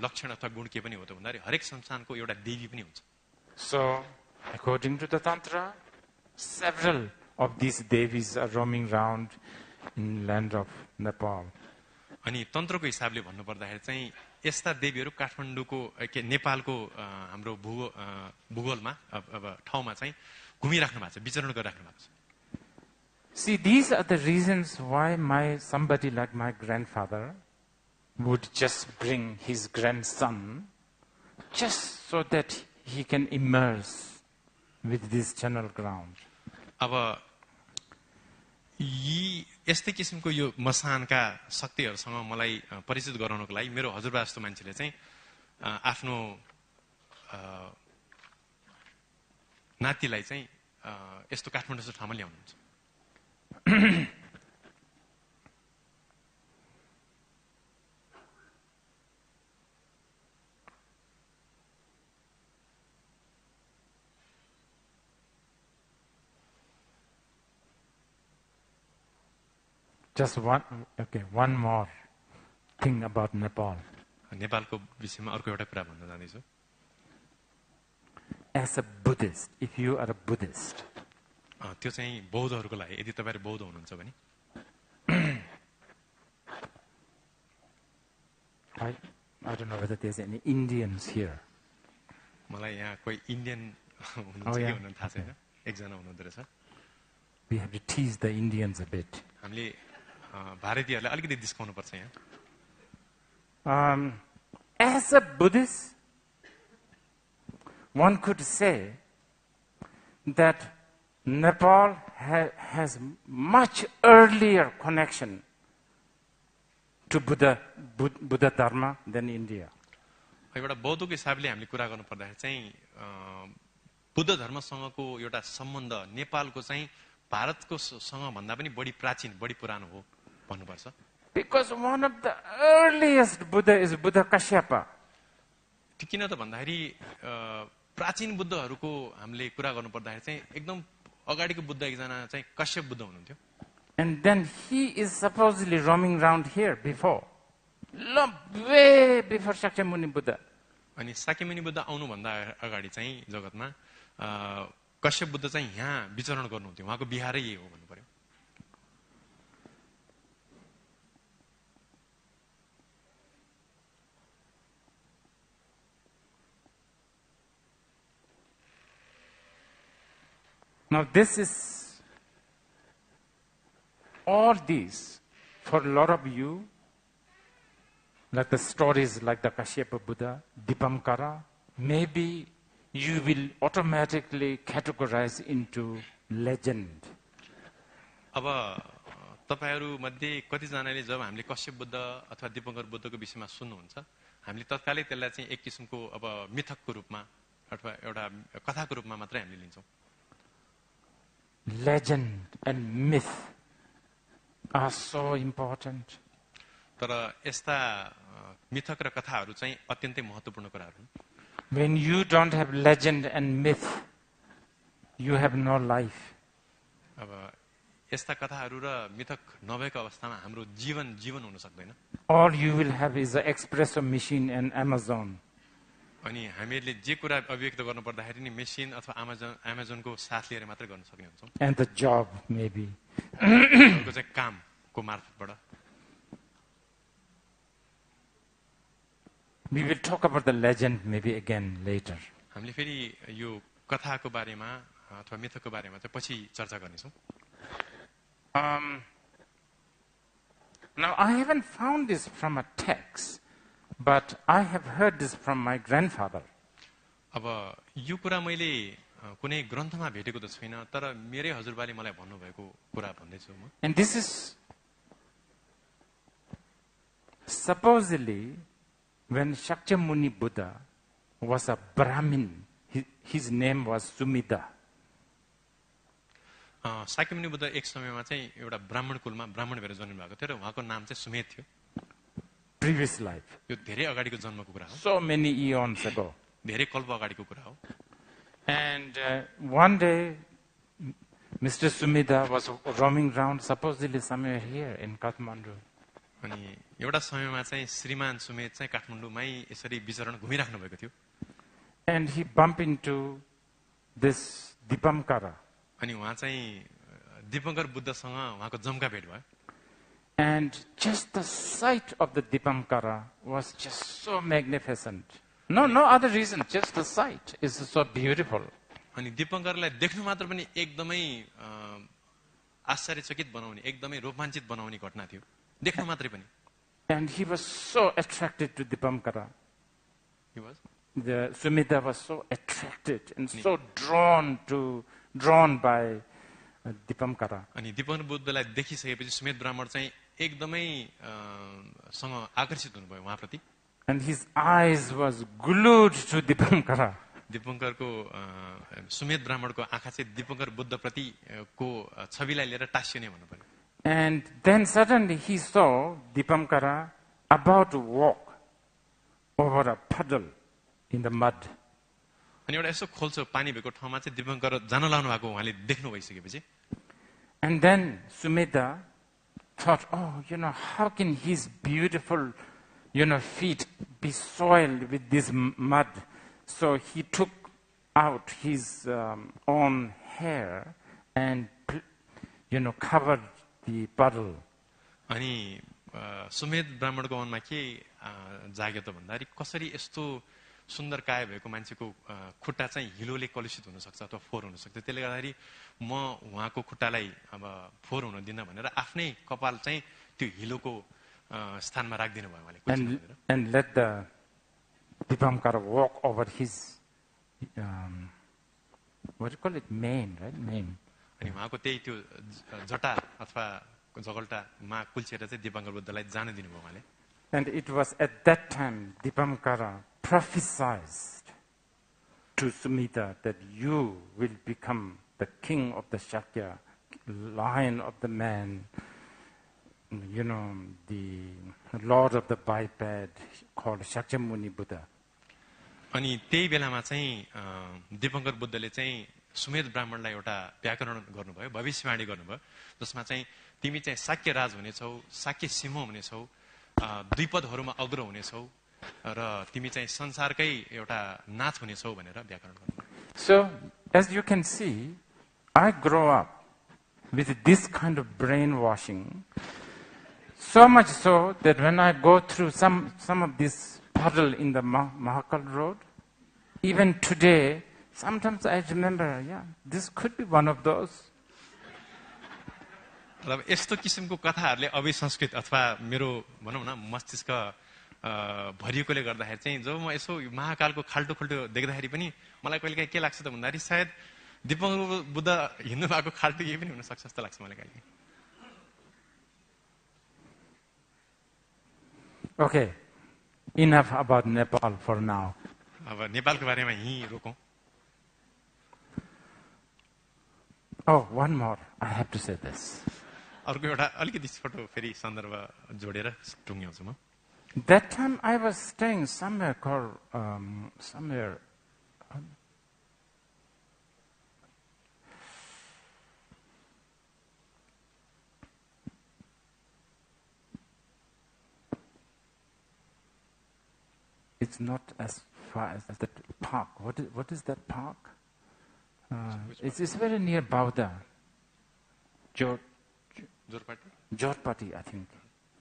[SPEAKER 14] लक्षण अथवा गुण के पनि हो त भन्दाखेरि हरेक संसानको एउटा देवी पनि हुन्छ.
[SPEAKER 13] So, according to the Tantra, several of these Devis are roaming around in land of Nepal.
[SPEAKER 14] अनि तन्त्रको हिसाबले भन्नु पर्दाखेरि चाहिँ यस्ता देवीहरू काठमाडौँको नेपालको हाम्रो भूगोलमा अब ठाउँमा चाहिँ घुमिराख्नु भएको छ, विचरण गरिराख्नु भएको छ.
[SPEAKER 13] See, these are the reasons why somebody like my grandfather would just bring his grandson just so that he can immerse with this channel ground.
[SPEAKER 14] अब यी यस्तै किसिमको यो मसानका शक्तिहरूसँग मलाई परिचित गराउनको लागि मेरो हजुरबा जस्तो मान्छेले चाहिँ आफ्नो नातिलाई चाहिँ यस्तो काठमाडौँ जस्तो ठाउँमा ल्याउनुहुन्छ.
[SPEAKER 13] Just one more thing about Nepal.
[SPEAKER 14] नेपालको विषयमा अर्को एउटा कुरा भन्न जाँदैछु.
[SPEAKER 13] As a Buddhist, if you are a Buddhist,
[SPEAKER 14] त्यो चाहिँ बौद्धहरूको लागि यदि तपाईहरु बौद्ध हुनुहुन्छ भने
[SPEAKER 13] I don't know whether there's any Indians here.
[SPEAKER 14] मलाई यहाँ कोही इन्डियन हुनुहुन्छ कि हुनुहुन्न थाहा छैन. एकजना हुनुहुँदो रहेछ.
[SPEAKER 13] We have to tease the Indians a bit.
[SPEAKER 14] हामीले भारतीयहरूलाई अलिकति डिस्काउनु पर्छ यहाँ.
[SPEAKER 13] As a Buddhist, one could say that Nepal has much earlier connection to Buddha Dharma than India.
[SPEAKER 14] एउटा बौद्धको हिसाबले हामीले कुरा गर्नु पर्दाखेरि चाहिँ बुद्ध धर्मसँगको एउटा सम्बन्ध नेपालको चाहिँ भारतको सँग भन्दा पनि बढी प्राचीन, बढी पुरानो हो भन्नुपर्छ.
[SPEAKER 13] Because one of the earliest Buddha is Buddha Kashyapa.
[SPEAKER 14] किन त भन्दाखेरि प्राचीन बुद्धहरूको हामीले कुरा गर्नु पर्दाखेरि चाहिँ एकदम अगाडिको बुद्ध एकजना चाहिँ कश्यप बुद्ध हुनुहुन्थ्यो.
[SPEAKER 13] And then he is supposedly roaming around here before. Way before Shakyamuni Buddha.
[SPEAKER 14] अनि शाक्यमुनि बुद्ध आउनु भन्दा अगाडि चाहिँ जगतमा कश्यप बुद्ध चाहिँ यहाँ विचरण गर्नुहुन्थ्यो. उहाँको बिहारै यही हो भन्नु पर्यो.
[SPEAKER 13] Now this is, all these, for a lot of you, like the stories like the Kashyapa Buddha, Dipankara, maybe you will automatically categorize into legend.
[SPEAKER 14] अब तपाईहरु मध्ये कतिजनाले जब हामीले कश्यप बुद्ध अथवा दीपंकर बुद्धको विषयमा सुन्नुहुन्छ, हामीले तत्कालै त्यसलाई चाहिँ एक किसिमको अब मिथकको रूपमा अथवा एउटा कथाको रूपमा मात्रै हामीले लिन्छौं.
[SPEAKER 13] Legend and myth are so important.
[SPEAKER 14] तर यस्ता मिथक र कथाहरू चाहिँ अत्यन्तै महत्त्वपूर्ण कुराहरू हुन्.
[SPEAKER 13] When you don't have legend and myth, you have no life.
[SPEAKER 14] अब यस्ता कथाहरू र मिथक नभएको अवस्थामा हाम्रो जीवन हुन सक्दैन.
[SPEAKER 13] All you will have is an espresso machine and Amazon.
[SPEAKER 14] अनि हामीले जे कुरा अभिव्यक्त गर्नु पर्दाखेरि नि मेसिन अथवा अमेजनको साथ लिएर मात्र गर्न सक्ने हुन्छौं.
[SPEAKER 13] And the job maybe.
[SPEAKER 14] को चाहिँ कामको मार्फतबाट.
[SPEAKER 13] We will talk about the legend maybe again later.
[SPEAKER 14] हामीले फेरि यो कथाको बारेमा अथवा मिथको बारेमा चाहिँ पछि चर्चा गर्नेछौँ.
[SPEAKER 13] Now, I haven't found this from a text, but I have heard this from my grandfather.
[SPEAKER 14] अब यो कुरा मैले कुनै ग्रन्थमा भेटेको त छैन, तर मेरै हजुरबाले मलाई भन्नुभएको कुरा भन्दैछु म.
[SPEAKER 13] And this is supposedly when Shakyamuni Buddha was a Brahmin, his name was Sumita.
[SPEAKER 14] Shakyamuni Buddha एक समयमा चाहिँ एउटा ब्राह्मण कुलमा ब्राह्मण भएर जन्म भएको थियो र उहाँको नाम चाहिँ सुमेध थियो.
[SPEAKER 13] Previous life.
[SPEAKER 14] यो धेरै अगाडिको जन्मको कुरा हो.
[SPEAKER 13] So many eons ago.
[SPEAKER 14] धेरै कल्प अगाडिको कुरा हो.
[SPEAKER 13] And one day, Mr. Sumita was roaming around, supposedly somewhere here in Kathmandu.
[SPEAKER 14] अनि एउटा समयमा चाहिँ श्रीमान सुमेध चाहिँ काठमाडौँमै यसरी विचरण घुमिराख्नु भएको थियो.
[SPEAKER 13] And he bumped into this Dipamkara.
[SPEAKER 14] अनि उहाँ चाहिँ दीपंकर बुद्धसँग उहाँको जम्का भेट भयो.
[SPEAKER 13] And just the sight of the Dipamkara was just so magnificent. No other reason, just the sight is so beautiful.
[SPEAKER 14] अनि दीपंकरलाई देख्नु मात्र पनि एकदमै आश्चर्यचकित बनाउने, एकदमै रोमाञ्चित बनाउने घटना थियो. देख्नु मात्रै पनि.
[SPEAKER 13] And he was so attracted to Dipamkara.
[SPEAKER 14] He was?
[SPEAKER 13] The Sumita was so attracted and so drawn by Dipamkara.
[SPEAKER 14] अनि दीपंकर बुद्धलाई देखिसकेपछि सुमेध ब्राह्मण चाहिँ एकदमै सँग आकर्षित हुनुभयो उहाँप्रति.
[SPEAKER 13] And his eyes was glued to Dipamkara.
[SPEAKER 14] दीपंकरको Sumedh ब्राह्मणको आँखा चाहिँ दीपंकर बुद्धप्रति को छविलाई लिएर टाँसिने भन्नु पर्यो.
[SPEAKER 13] And then suddenly he saw Dipamkara about to walk over a puddle in the mud.
[SPEAKER 14] अनि एउटा यसो खोल्छो पानी भएको ठाउँमा चाहिँ दीपंकर जान लाउनु भएको उहाँले देख्नु भइसकेपछि.
[SPEAKER 13] And then Sumita thought, how can his beautiful, feet be soiled with this mud? So he took out his own hair and, covered the puddle.
[SPEAKER 14] अनि सुमेध ब्राह्मणको मनमा के जाग्यो त भन्दाखेरि कसरी यस्तो सुन्दर काया भएको मान्छेको खुट्टा चाहिँ हिलोले कलुषित हुन सक्छ अथवा फोहोर हुन सक्छ. त्यसले गर्दाखेरि म उहाँको खुट्टालाई अब फोहोर हुन दिन भनेर आफ्नै कपाल चाहिँ त्यो हिलोको स्थानमा राख्दिनु भयो उहाँले.
[SPEAKER 13] And let the Dipamkara walk over his what do you call it, mane, right? Mane.
[SPEAKER 14] अनि उहाँको त्यही त्यो जटा अथवा जगल्टामा कुल्चिएर चाहिँ दीपंकर बुद्धलाई जान दिनुभयो उहाँले.
[SPEAKER 13] And it was at that time Dipamkara prophesied to Sumita that you will become the king of the Shakya, lion of the man, the lord of the biped, called Shakyamuni Buddha.
[SPEAKER 14] अनि त्यही बेलामा चाहिँ दीपंकर बुद्धले चाहिँ सुमेध ब्राह्मणलाई एउटा व्याकरण गर्नुभयो, भविष्यवाणी गर्नुभयो, जसमा चाहिँ तिमी चाहिँ शाक्य राज हुनेछौ, शाक्य सिंह हुनेछौ, द्विपदहरूमा अग्र हुनेछौ र तिमी चाहिँ संसारकै एउटा नाथ हुनेछौ भनेर व्याकरण गर्नुभयो.
[SPEAKER 13] So, as you can see, I grow up with this kind of brainwashing, so much so that when I go through some of this puddle in the Mahakal Road, even today, sometimes I remember, this could be one of those.
[SPEAKER 14] र यस्तो किसिमको कथाहरूले अभिसंस्कृत अथवा मेरो भनौँ न मस्तिष्क भरिएकोले गर्दाखेरि चाहिँ जब म यसो महाकालको खाल्टो खुल्टो देख्दाखेरि पनि मलाई कहिलेकाहीँ के लाग्छ त भन्दाखेरि सायद दीपंकर बुद्ध हिँड्नु भएको खाल्टो यही पनि हुन सक्छ जस्तो लाग्छ मलाई कहिले.
[SPEAKER 13] Okay, enough about Nepal for now.
[SPEAKER 14] अब नेपालको बारेमा यही रोकौं.
[SPEAKER 13] Oh, one more. I have to say this.
[SPEAKER 14] अर्को एउटा अलिकति छोटो फेरि सन्दर्भ जोडेर टुङ्ग्याउँछु म.
[SPEAKER 13] That time I was staying somewhere called it's not as far as that park. What is that park? It's very near Bauda. Jorpati, I think.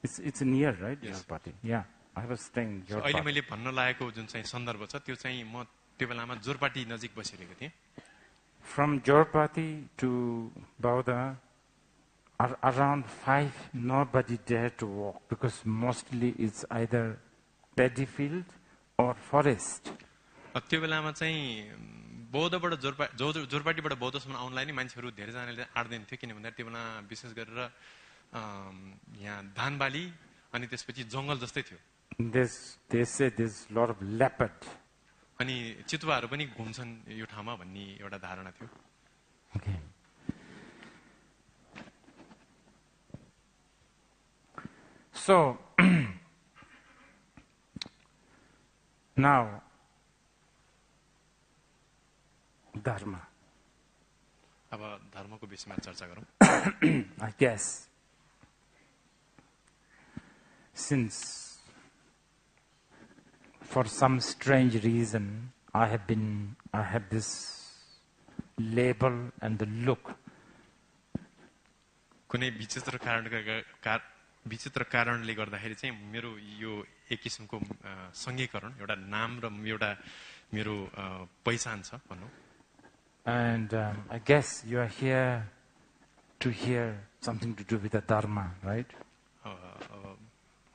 [SPEAKER 13] It's near, right?
[SPEAKER 14] Yes.
[SPEAKER 13] Jorpati. Yeah. I was staying
[SPEAKER 14] So अहिले मैले भन्न लागेको जुन चाहिँ सन्दर्भ छ त्यो चाहिँ म त्यो बेलामा जोरपाटी नजिक बसिरहेको थिएँ.
[SPEAKER 13] From Jorpati to Bodhi, around 5, nobody dared to walk because mostly it's either paddy field or forest.
[SPEAKER 14] त्यो बेलामा चाहिँ बौद्धबाट जोरपाटीबाट बौद्धसम्म आउनलाई नि मान्छेहरू धेरैजनाले आड्दैन थियो किन भन्दा त्यो बेला विशेष गरेर यहाँ धानबाली अनि त्यसपछि जंगल जस्तै थियो.
[SPEAKER 13] They say there's a lot of leopard.
[SPEAKER 14] अनि चितुवाहरू पनि घुम्छन् यो ठाउँमा भन्ने एउटा धारणा थियो.
[SPEAKER 13] Okay. So now Dharma.
[SPEAKER 14] अब धर्मको विषयमा चर्चा गरौँ.
[SPEAKER 13] I guess since for some strange reason I have this label and the look.
[SPEAKER 14] कुनै विचित्र कारणले गर्दाखेरि चाहिँ मेरो यो एक किसिमको संघीकरण एउटा नाम र एउटा मेरो पहिचान छ भनौँ.
[SPEAKER 13] And I guess you are here to hear something to do with the Dharma, right?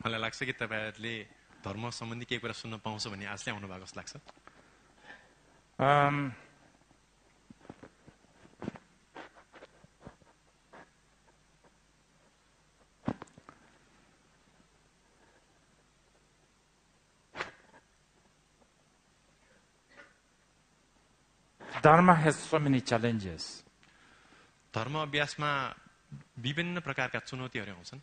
[SPEAKER 14] मलाई लाग्छ कि तपाईहरुले धर्म सम्बन्धी केही कुरा सुन्न पाउँछ भन्ने आशले आउनु भएको जस्तो लाग्छ.
[SPEAKER 13] Dharma has so many challenges.
[SPEAKER 14] धर्म अभ्यासमा विभिन्न प्रकारका चुनौतीहरू आउँछन्.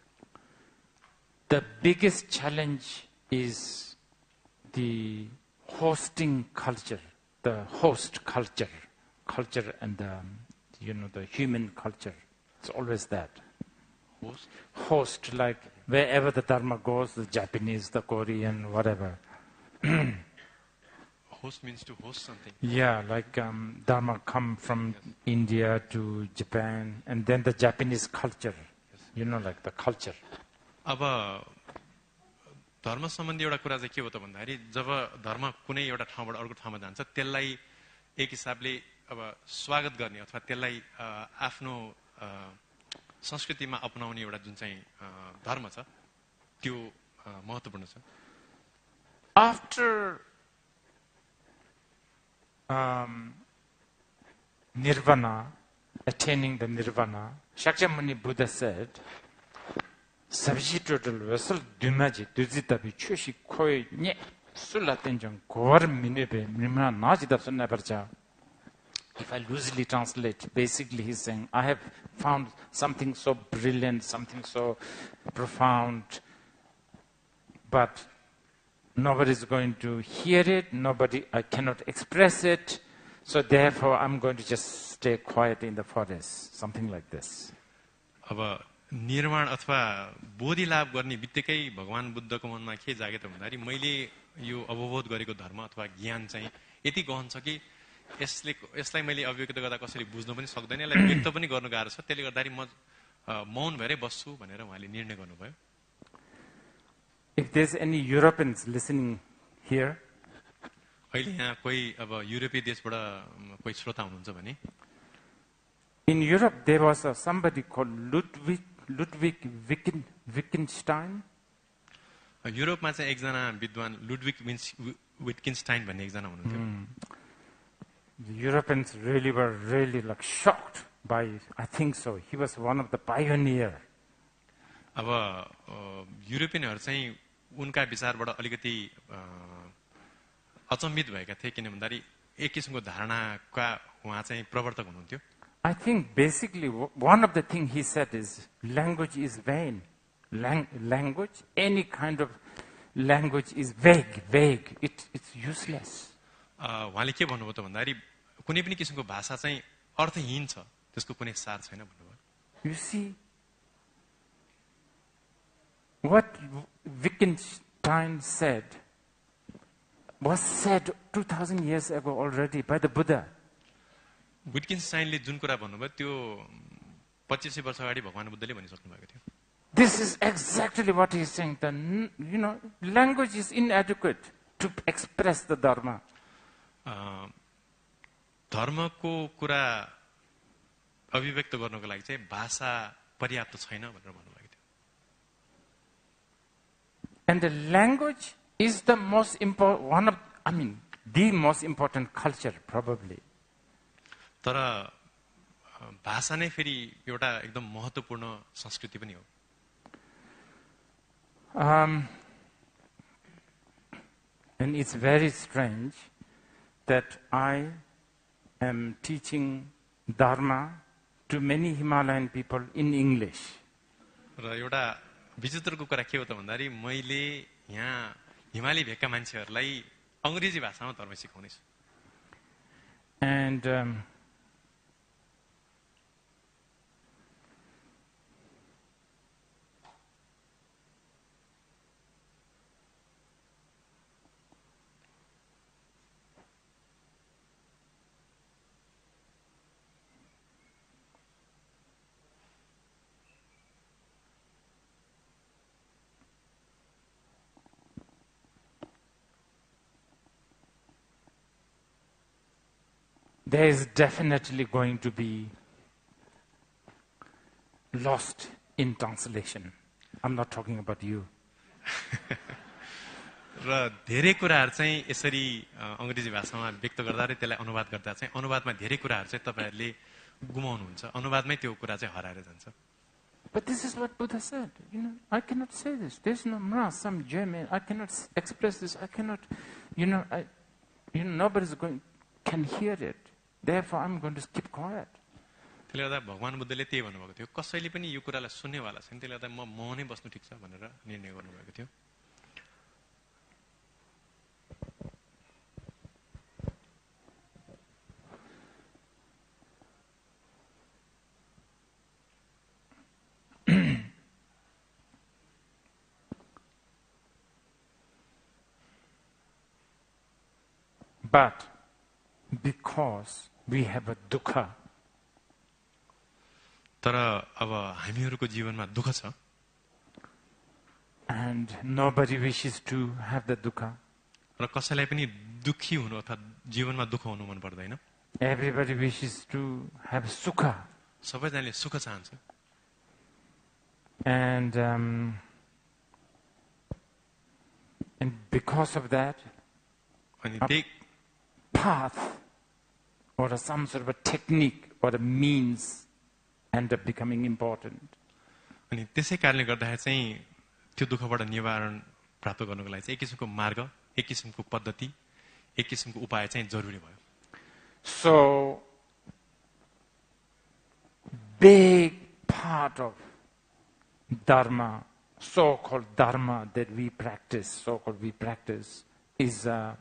[SPEAKER 13] The biggest challenge is the hosting culture, the host culture and the human culture. It's always that. Host, like wherever the Dharma goes, the Japanese, the Korean, whatever.
[SPEAKER 14] Host means to host something.
[SPEAKER 13] Yeah, like Dharma come from India to Japan, and then the Japanese culture, like the culture.
[SPEAKER 14] अब धर्म सम्बन्धी एउटा कुरा चाहिँ के हो त भन्दाखेरि जब धर्म कुनै एउटा ठाउँबाट अर्को ठाउँमा जान्छ त्यसलाई एक हिसाबले अब स्वागत गर्ने अथवा त्यसलाई आफ्नो संस्कृतिमा अपनाउने एउटा जुन चाहिँ धर्म छ त्यो महत्त्वपूर्ण छ.
[SPEAKER 13] After nirvana, attaining the nirvana, Shakyamuni Buddha said, Sabji total vessel dumaji duzitabi chushi koi nye sulatenjang kor minebe nimna najidapsa nebarja. If I loosely translate, basically he's saying, I have found something so brilliant, something so profound, but nobody is going to hear it, I cannot express it, so therefore I'm going to just stay quiet in the forest, something like this.
[SPEAKER 14] अब निर्माण अथवा बोधि लाभ गर्ने बित्तिकै भगवान बुद्धको मनमा के जागे त भन्दाखेरि मैले यो अवबोध गरेको धर्म अथवा ज्ञान चाहिँ यति गहन छ कि यसलाई मैले अभिव्यक्त गर्दा कसरी बुझ्न पनि सक्दैन, यसलाई व्यक्त पनि गर्नु गाह्रो छ, त्यसले गर्दाखेरि म मौन भएरै बस्छु भनेर उहाँले निर्णय गर्नुभयो.
[SPEAKER 13] If there's any Europeans listening here,
[SPEAKER 14] अहिले यहाँ कोही अब युरोपीय देशबाट कोही श्रोता हुनुहुन्छ भने,
[SPEAKER 13] in Europe there was somebody called Ludwig Wittgenstein.
[SPEAKER 14] युरोपमा चाहिँ एकजना विद्वान लुडविग विटकिन्स्टाइन भन्ने एकजना हुनुहुन्थ्यो.
[SPEAKER 13] The Europeans were really like shocked by, I think so, he was one of the pioneers.
[SPEAKER 14] अब युरोपियनहरु चाहिँ उनका विचारबाट अलिकति अचम्बित भएका थिए किन भन्दाखेरि एक किसिमको धारणाका उहाँ चाहिँ प्रवर्तक हुनुहुन्थ्यो.
[SPEAKER 13] I think basically one of the things he said is language is vain. Language, any kind of language is vague. It's useless.
[SPEAKER 14] उहाँले के भन्नुभयो त भन्दाखेरि कुनै पनि किसिमको भाषा चाहिँ अर्थहीन छ, त्यसको कुनै सार छैन भन्नुभयो.
[SPEAKER 13] You see, what Wittgenstein said was said 2000 years ago already by the Buddha.
[SPEAKER 14] विटकिन्स्टाइनले जुन कुरा भन्नुभयो त्यो 2500 वर्ष अगाडि भगवान बुद्धले भनिसक्नु भएको थियो.
[SPEAKER 13] This is exactly what he is saying. Language is inadequate to express the Dharma.
[SPEAKER 14] धर्मको कुरा अभिव्यक्त गर्नको लागि चाहिँ भाषा पर्याप्त छैन भनेर भन्नुभएको थियो.
[SPEAKER 13] And the language is the most important, the most important culture probably.
[SPEAKER 14] तर भाषा नै फेरि एउटा एकदम महत्त्वपूर्ण संस्कृति पनि हो.
[SPEAKER 13] And it's very strange that I am teaching Dharma to many Himalayan people in English.
[SPEAKER 14] र एउटा विचित्रको कुरा के हो त भन्दाखेरि मैले यहाँ हिमाली भेकका मान्छेहरूलाई अंग्रेजी भाषामा धर्म सिकाउँदैछु.
[SPEAKER 13] And there is definitely going to be lost in translation. I'm not talking about you.
[SPEAKER 14] र धेरै कुराहरु चाहिँ यसरी अंग्रेजी भाषामा व्यक्त गर्दा र त्यसलाई अनुवाद गर्दा चाहिँ अनुवादमा धेरै कुराहरु चाहिँ तपाईहरुले गुमाउनुहुन्छ. अनुवादमै त्यो कुरा चाहिँ हराएर जान्छ.
[SPEAKER 13] But this is what Buddha said. I cannot say this. There's no some German. I cannot express this. I cannot. Nobody's can hear it. Therefore, I'm going to keep quiet.
[SPEAKER 14] त्यसले गर्दा भगवान बुद्धले त्यही भन्नुभएको थियो. कसैले पनि यो कुरालाई सुन्नेवाला छैन. त्यसले गर्दा म मौनै बस्नु ठिक छ भनेर निर्णय गर्नुभएको थियो.
[SPEAKER 13] But because we have a dukkha,
[SPEAKER 14] तर अब हामीहरुको जीवनमा दुःख छ,
[SPEAKER 13] and nobody wishes to have the dukkha.
[SPEAKER 14] र कसैलाई पनि दुखी हुनु अथवा जीवनमा दुःख हुनु मन पर्दैन.
[SPEAKER 13] Everybody wishes to have sukha.
[SPEAKER 14] सबैजनाले सुख चाहन्छ.
[SPEAKER 13] And because of that, a path or some sort of a technique or a means end up becoming important.
[SPEAKER 14] अनि त्यसै कारणले गर्दाखेरि चाहिँ त्यो दुःखबाट निवारण प्राप्त गर्नको लागि चाहिँ एक किसिमको मार्ग, एक किसिमको पद्धति, एक किसिमको उपाय चाहिँ जरुरी भयो.
[SPEAKER 13] So big part of Dharma, so-called Dharma that we practice, is a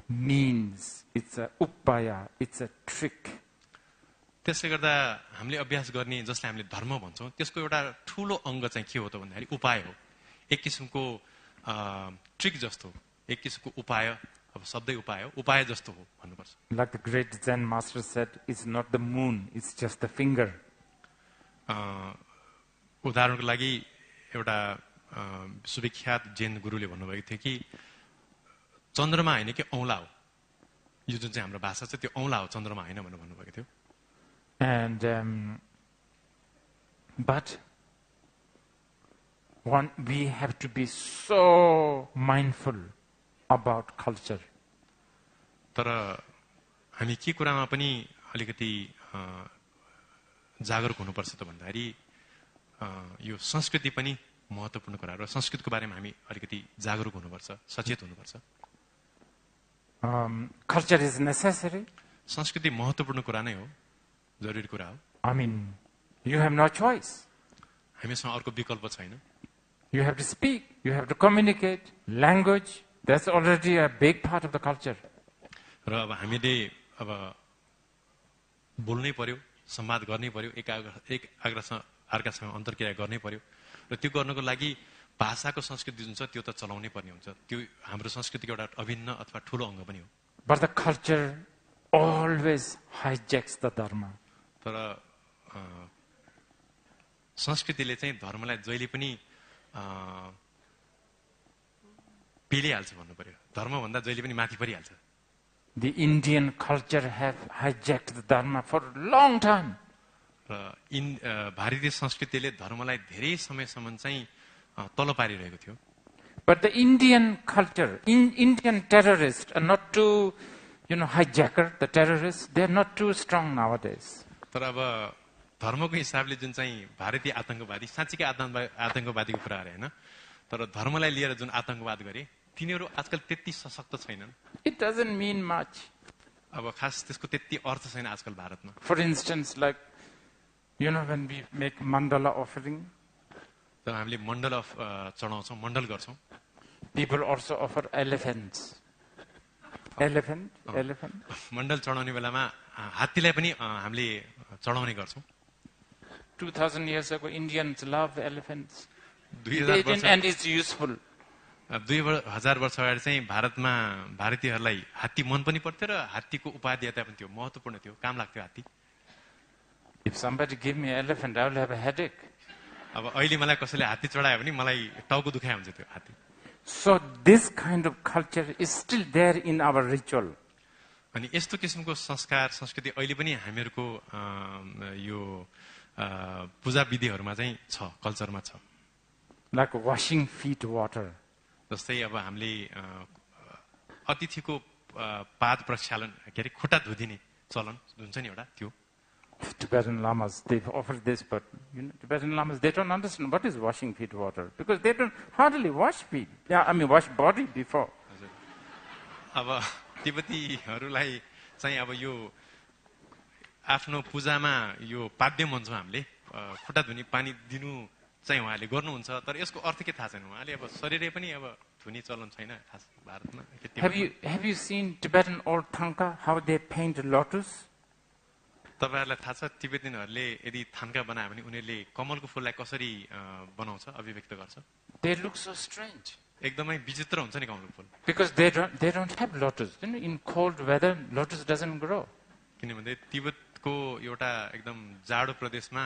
[SPEAKER 13] means, it's a upaya, it's a trick.
[SPEAKER 14] त्यसले गर्दा हामीले अभ्यास गर्ने जसलाई हामीले धर्म भन्छौं त्यसको एउटा ठूलो अंग चाहिँ के हो त भन्दाखेरि उपाय हो. एक किसिमको ट्रिक जस्तो, एक किसिमको उपाय, अब शब्दै उपाय हो, उपाय जस्तो हो भन्नुपर्छ.
[SPEAKER 13] Like the great Zen master said, it's not the moon, it's just the finger.
[SPEAKER 14] उदाहरणको लागि एउटा सुविख्यात जैन गुरुले भन्नुभएको थियो कि चन्द्रमा हैन कि औंला हो. यो जुन चाहिँ हाम्रो भाषा छ त्यो औंला हो, चन्द्रमा हैन भनेर भन्नुभएको थियो.
[SPEAKER 13] And but we have to be so mindful about culture.
[SPEAKER 14] तर हामी के कुरामा पनि अलिकति जागरुक हुनुपर्छ त भन्दाखेरि यो संस्कृति पनि महत्त्वपूर्ण कुरा हो र संस्कृतिको बारेमा हामी अलिकति जागरुक हुनुपर्छ, सचेत हुनुपर्छ.
[SPEAKER 13] Culture is necessary.
[SPEAKER 14] संस्कृति महत्त्वपूर्ण कुरा नै हो, जरुरी कुरा हो.
[SPEAKER 13] I mean, you have no choice.
[SPEAKER 14] हामीसँग अर्को विकल्प छैन.
[SPEAKER 13] You have to speak, you have to communicate. Language, that's already a big part of the culture.
[SPEAKER 14] र अब हामीले अब बोल्नै पर्यो, संवाद गर्नै पर्यो, एक अर्कासँग अन्तरक्रिया गर्नै पर्यो र त्यो गर्नको लागि भाषाको संस्कृति जुन छ त्यो त चलाउनै पर्ने हुन्छ. त्यो हाम्रो संस्कृतिको एउटा अभिन्न अथवा ठूलो अंग पनि हो.
[SPEAKER 13] But the culture always hijacks the Dharma.
[SPEAKER 14] तर संस्कृतिले चाहिँ धर्मलाई जहिले पनि पेलिहाल्छ भन्नु पर्यो धर्मभन्दा जहिले पनि माथि परिहाल्छ
[SPEAKER 13] The Indian culture have hijacked the Dharma for a long time.
[SPEAKER 14] र भारतीय संस्कृतिले धर्मलाई धेरै समयसम्म चाहिँ तल पारिरहेको थियो
[SPEAKER 13] But the Indian culture, Indian terrorists are not too, hijacker, the terrorists, they are not too strong nowadays.
[SPEAKER 14] तर अब धर्मको हिसाबले जुन चाहिँ भारतीय आतंकवादी साँच्चीकै आतंकवादीको कुरा अरे हैन तर धर्मलाई लिएर जुन आतंकवाद गरे तिनीहरू आजकल त्यति सशक्त छैनन्
[SPEAKER 13] It doesn't mean much.
[SPEAKER 14] अब खास त्यसको त्यति अर्थ छैन आजकल भारतमा
[SPEAKER 13] For instance, like, when we make mandala offering,
[SPEAKER 14] त हामीले मण्डल चढाउँछौँ मण्डल गर्छौँ
[SPEAKER 13] people also offer elephants. Elephant.
[SPEAKER 14] मण्डल चढाउने बेलामा हात्तीलाई पनि हामीले चढाउने गर्छौँ
[SPEAKER 13] 2000 years ago, Indians love elephants.
[SPEAKER 14] 2000 वर्ष
[SPEAKER 13] And it's useful.
[SPEAKER 14] 2000 वर्ष अगाडि चाहिँ भारतमा भारतीयहरूलाई हात्ती मन पनि पर्थ्यो र हात्तीको उपादेयता पनि थियो महत्त्वपूर्ण थियो काम लाग्थ्यो हात्ती
[SPEAKER 13] If somebody give me an elephant, I will have a headache.
[SPEAKER 14] अब अहिले मलाई कसैले हात्ती चढायो भने मलाई टाउको दुखाइ हुन्छ त्यो हात्ती
[SPEAKER 13] So this kind of culture is still there in our ritual.
[SPEAKER 14] अनि यस्तो किसिमको संस्कार संस्कृति अहिले पनि हामीहरूको यो पूजा विधिहरूमा चाहिँ छ कल्चरमा छ
[SPEAKER 13] Like washing feet water.
[SPEAKER 14] जस्तै अब हामीले अतिथिको पाद प्रक्षालन के अरे खुट्टा धुदिने चलन हुन्छ नि एउटा त्यो
[SPEAKER 13] Tibetan lamas, they've offered this, but Tibetan lamas, they don't understand what is washing feet water because they don't hardly wash feet. Wash body before.
[SPEAKER 14] अब तिब्बतीहरूलाई चाहिँ अब यो आफ्नो पूजामा यो पाद्य मान्छौँ हामीले खुट्टा धुने पानी दिनु चाहिँ उहाँले गर्नुहुन्छ तर यसको अर्थ के थाहा छैन उहाँले अब शरीरै पनि अब धुने चलन छैन खास भारतमा
[SPEAKER 13] Have you seen Tibetan old thangka, how they paint lotus?
[SPEAKER 14] तपाईहरुलाई थाहा छ तिब्बतीहरूले यदि थान्का बनायो भने उनीहरूले कमलको फूललाई कसरी बनाउँछ अभिव्यक्त गर्छ
[SPEAKER 13] They look so strange.
[SPEAKER 14] एकदमै विचित्र हुन्छ नि कमलको फूल
[SPEAKER 13] Because they don't have lotus. In cold weather, lotus doesn't grow.
[SPEAKER 14] किनभने तिब्बतको एउटा एकदम जाडो प्रदेशमा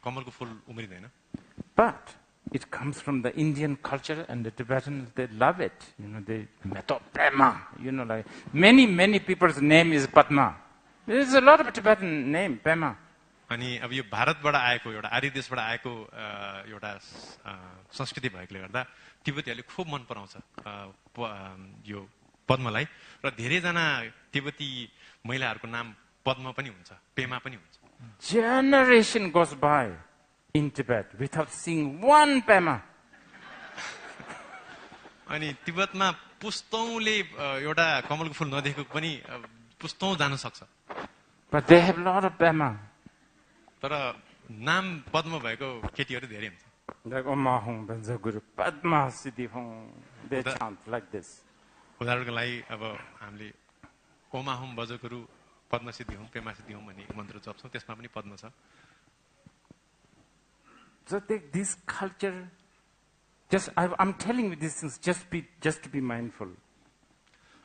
[SPEAKER 14] कमलको फूल उम्रिदैन
[SPEAKER 13] But it comes from the Indian culture and the Tibetans, they love it. They Metopema. Like many people's name is Padma. There is a lot of Tibetan name, Pema.
[SPEAKER 14] अनि अब यो भारतबाट आएको एउटा आर्य देशबाट आएको एउटा संस्कृति भएकोले गर्दा तिब्बतीहरूले खूब मन पराउँछ यो पद्मलाई र धेरैजना तिब्बती महिलाहरूको नाम पद्म पनि हुन्छ पेमा पनि हुन्छ
[SPEAKER 13] Generation goes by in Tibet without seeing one Pema.
[SPEAKER 14] अनि तिब्बतमा पुस्तौंले एउटा कमलको फूल नदेखेको पनि पुस्तौं जान सक्छ
[SPEAKER 13] But they have a lot of Pema.
[SPEAKER 14] तर नाम पद्म भएको केटीहरू धेरै हुन्छ
[SPEAKER 13] Like Omahong Benzaguru Padma Siddhi Hong. They chant like this.
[SPEAKER 14] उदाहरणको लागि अब हामीले ओमाहुम बजगुरु पद्म सिद्धि हौं पेमा सिद्धि हौं भन्ने मन्त्र जप्छौं त्यसमा पनि पद्म छ
[SPEAKER 13] So this culture, I'm telling you these things just to be mindful.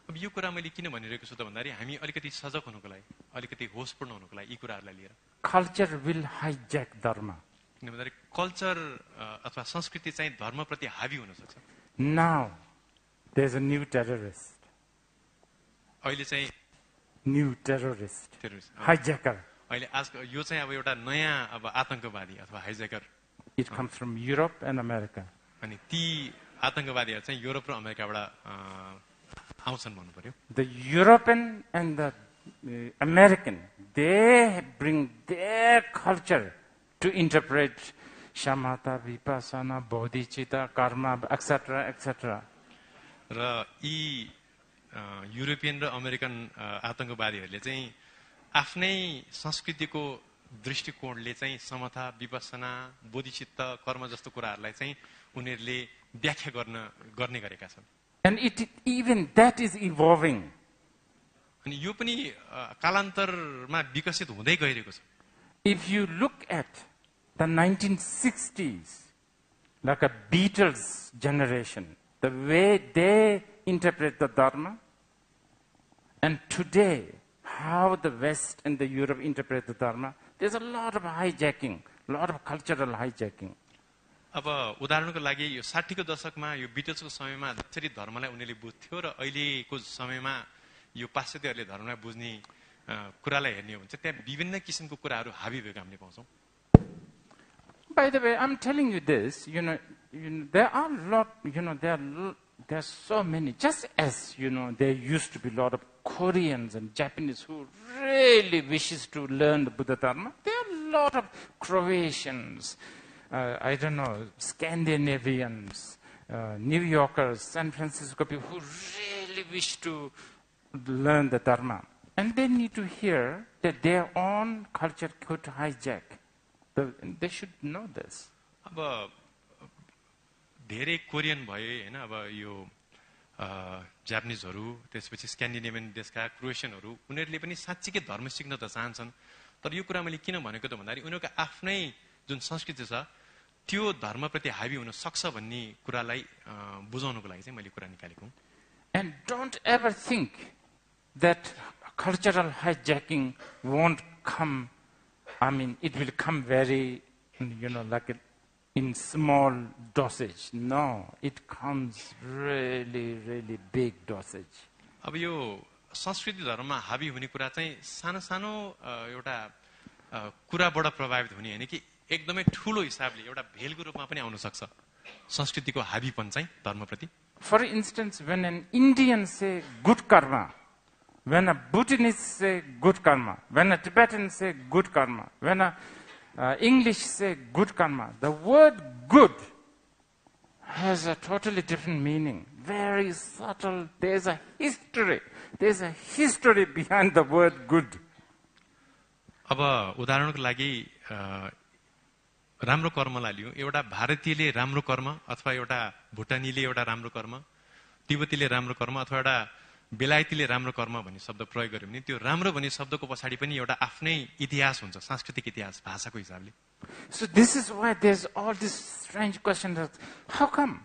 [SPEAKER 14] अब यो कुरा मैले किन भनिरहेको छु त भन्दाखेरि हामी अलिकति सजग हुनुको लागि अलिकति होशपूर्ण हुनुको लागि यी कुराहरूलाई लिएर
[SPEAKER 13] Culture will hijack Dharma.
[SPEAKER 14] किन भन्दाखेरि कल्चर अथवा संस्कृति चाहिँ धर्मप्रति हावी हुन सक्छ
[SPEAKER 13] Now there's a new terrorist.
[SPEAKER 14] अहिले चाहिँ
[SPEAKER 13] New terrorist. Hijacker.
[SPEAKER 14] अहिले आज यो चाहिँ अब एउटा नयाँ अब आतंकवादी अथवा हाइज्याकर
[SPEAKER 13] It comes from Europe and America.
[SPEAKER 14] अनि ती आतंकवादीहरू चाहिँ युरोप र अमेरिकाबाट आउँछन् भन्नु पर्यो
[SPEAKER 13] The European and the American, they bring their culture to interpret shamatha, vipassana, bodhicitta, karma, etc., etc.
[SPEAKER 14] र यी युरोपियन र अमेरिकन आतंकवादीहरूले चाहिँ आफ्नै संस्कृतिको दृष्टिकोणले चाहिँ समथा विपස්සना बोधिचित्त कर्म जस्तो कुराहरूलाई चाहिँ उनीहरूले व्याख्या गर्ने गरेका छन्
[SPEAKER 13] And even that is evolving.
[SPEAKER 14] अनि यो पनि कालान्तरमा विकसित हुँदै गइरहेको छ
[SPEAKER 13] If you look at the 1960s, like a Beatles generation, the way they interpret the Dharma, and today, how the West and the Europe interpret the Dharma, there's a lot of hijacking, lot of cultural hijacking.
[SPEAKER 14] अब उदाहरणको लागि यो 60 को दशकमा यो ब्रिटिसको समयमा जसरी धर्मलाई उनीहरूले बुझ्थ्यो र अहिलेको समयमा यो पाश्चात्यहरूले धर्मलाई बुझ्ने कुरालाई हेर्ने हो भने चाहिँ त्यहाँ विभिन्न किसिमको कुराहरू हाबी भएको हामीले पाउँछौँ.
[SPEAKER 13] By the way, I'm telling you this, there are a lot, there are so many, just as, there used to be a lot of Koreans and Japanese who really wishes to learn the Buddha Dharma. There are a lot of Croatians, I don't know, Scandinavians, New Yorkers, San Francisco people who really wish to learn the Dharma. And they need to hear that their own culture could hijack. They should know this.
[SPEAKER 14] अब धेरै Korean भए हैन अब यो जापानिजहरु त्यसपछि Scandinavian देशका क्रोएसियनहरु उनीहरुले पनि साच्चीकै धर्म सिक्न त चाहन्छन् तर यो कुरा मैले किन भनेको त भन्दाखेरि उनीहरुको आफ्नै जुन संस्कृति छ त्यो धर्मप्रति हावी हुन सक्छ भन्ने कुरालाई बुझाउनको लागि चाहिँ मैले कुरा निकालेको हुँ.
[SPEAKER 13] And don't ever think that cultural hijacking won't come. I mean, it will come very, like in small dosage. No, it comes really, really big dosage.
[SPEAKER 14] अब यो संस्कृति धर्ममा हावी हुने कुरा चाहिँ सानो सानो एउटा कुराबाट प्रभावित हुने हैन कि एकदमै ठूलो हिसाबले एउटा भेलको रूपमा पनि आउन सक्छ संस्कृतिको हावीपन चाहिँ धर्मप्रति.
[SPEAKER 13] For instance, when an Indian say good karma, when a Buddhist say good karma, when a Tibetan say good karma, when a English say good karma, the word good has a totally different meaning. Very subtle. There's a history. There's a history behind the word good.
[SPEAKER 14] अब उदाहरणको लागि राम्रो कर्मलाई लियौं. एउटा भारतीयले राम्रो कर्म अथवा एउटा भुटानीले एउटा राम्रो कर्म, तिब्बतीले राम्रो कर्म अथवा एउटा बेलायतीले राम्रो कर्म भन्ने शब्द प्रयोग गर्यो भने त्यो राम्रो भन्ने शब्दको पछाडी पनि एउटा आफ्नै इतिहास हुन्छ, सांस्कृतिक इतिहास भाषाको हिसाबले.
[SPEAKER 13] So this is why there's all this strange question that how come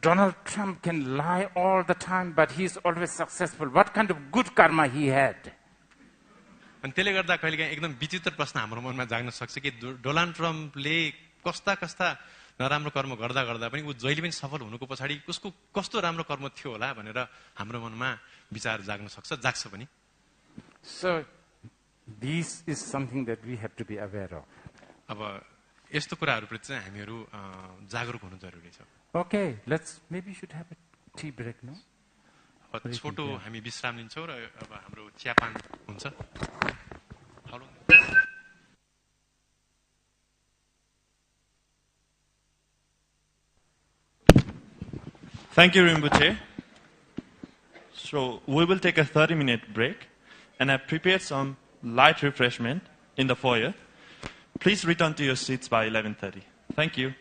[SPEAKER 13] Donald Trump can lie all the time but he's always successful. What kind of good karma he had?
[SPEAKER 14] अनि त्यसले गर्दा कहिलेकाहीँ एकदम विचित्र प्रश्न हाम्रो मनमा जाग्न सक्छ कि डोनाल्ड ट्रम्पले कस्ता कस्ता नराम्रो कर्म गर्दा गर्दा पनि उ जहिले पनि सफल हुनुको पछाडी उसको कस्तो राम्रो कर्म थियो होला भनेर हाम्रो मनमा विचार जाग्न सक्छ, जाग्छ पनि.
[SPEAKER 13] So this is something that we have to be aware of.
[SPEAKER 14] अब यस्तो कुराहरुप्रति चाहिँ हामीहरु जागरुक हुनु जरुरी छ.
[SPEAKER 13] Okay, maybe should have a tea break now.
[SPEAKER 14] अब छोटो हामी विश्राम लिन्छौं र अब हाम्रो चियापान हुन्छ.
[SPEAKER 1] Thank you, Rinpoche. So we will take a 30-minute break, and I've prepared some light refreshment in the foyer. Please return to your seats by 11:30. Thank you.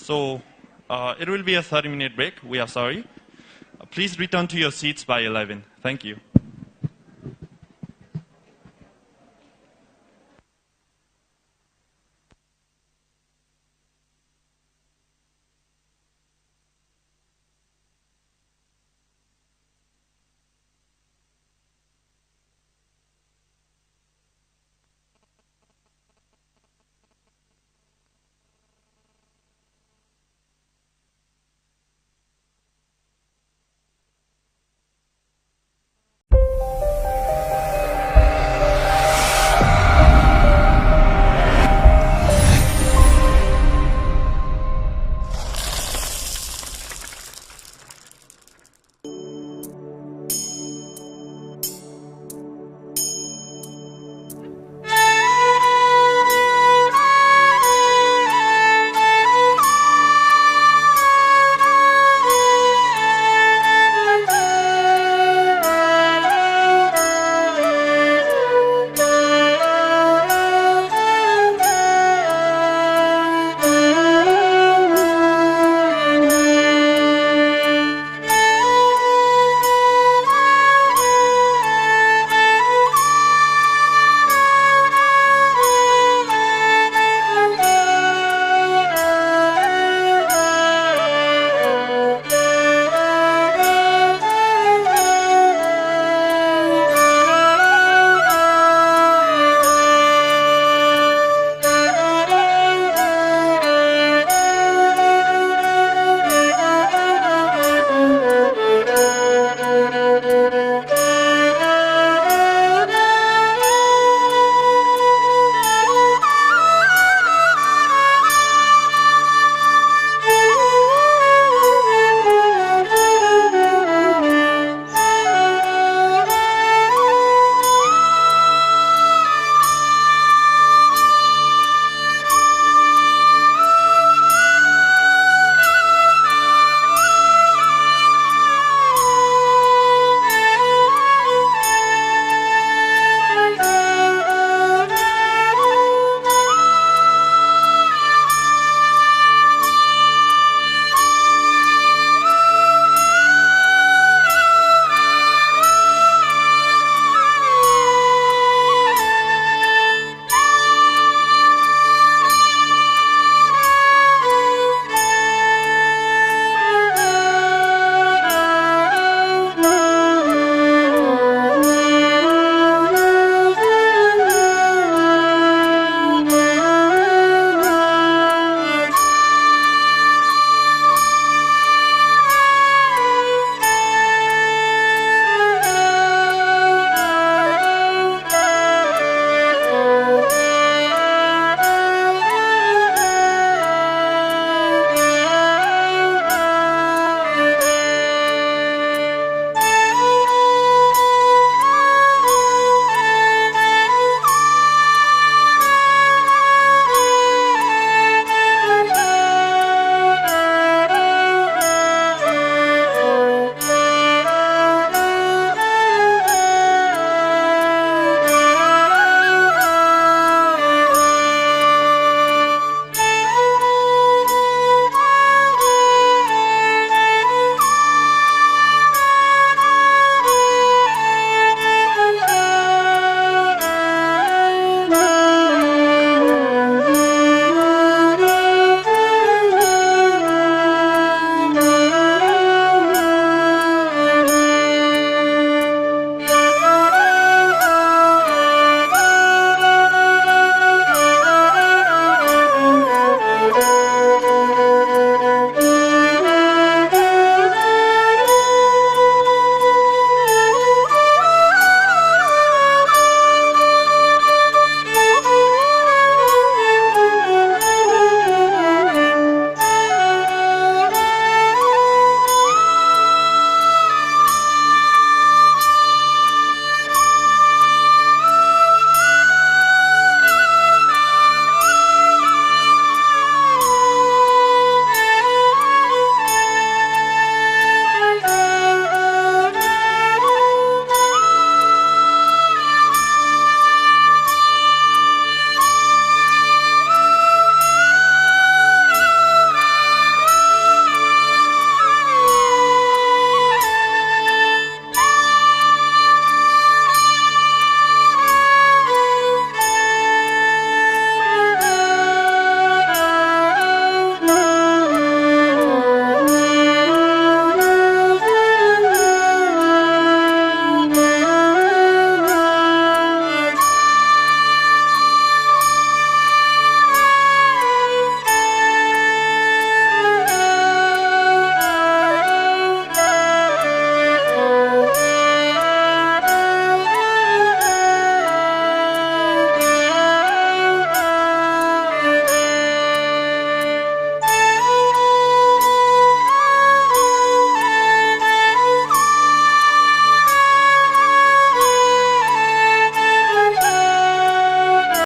[SPEAKER 1] So it will be a 30-minute break. We are sorry. Please return to your seats by 11. Thank you.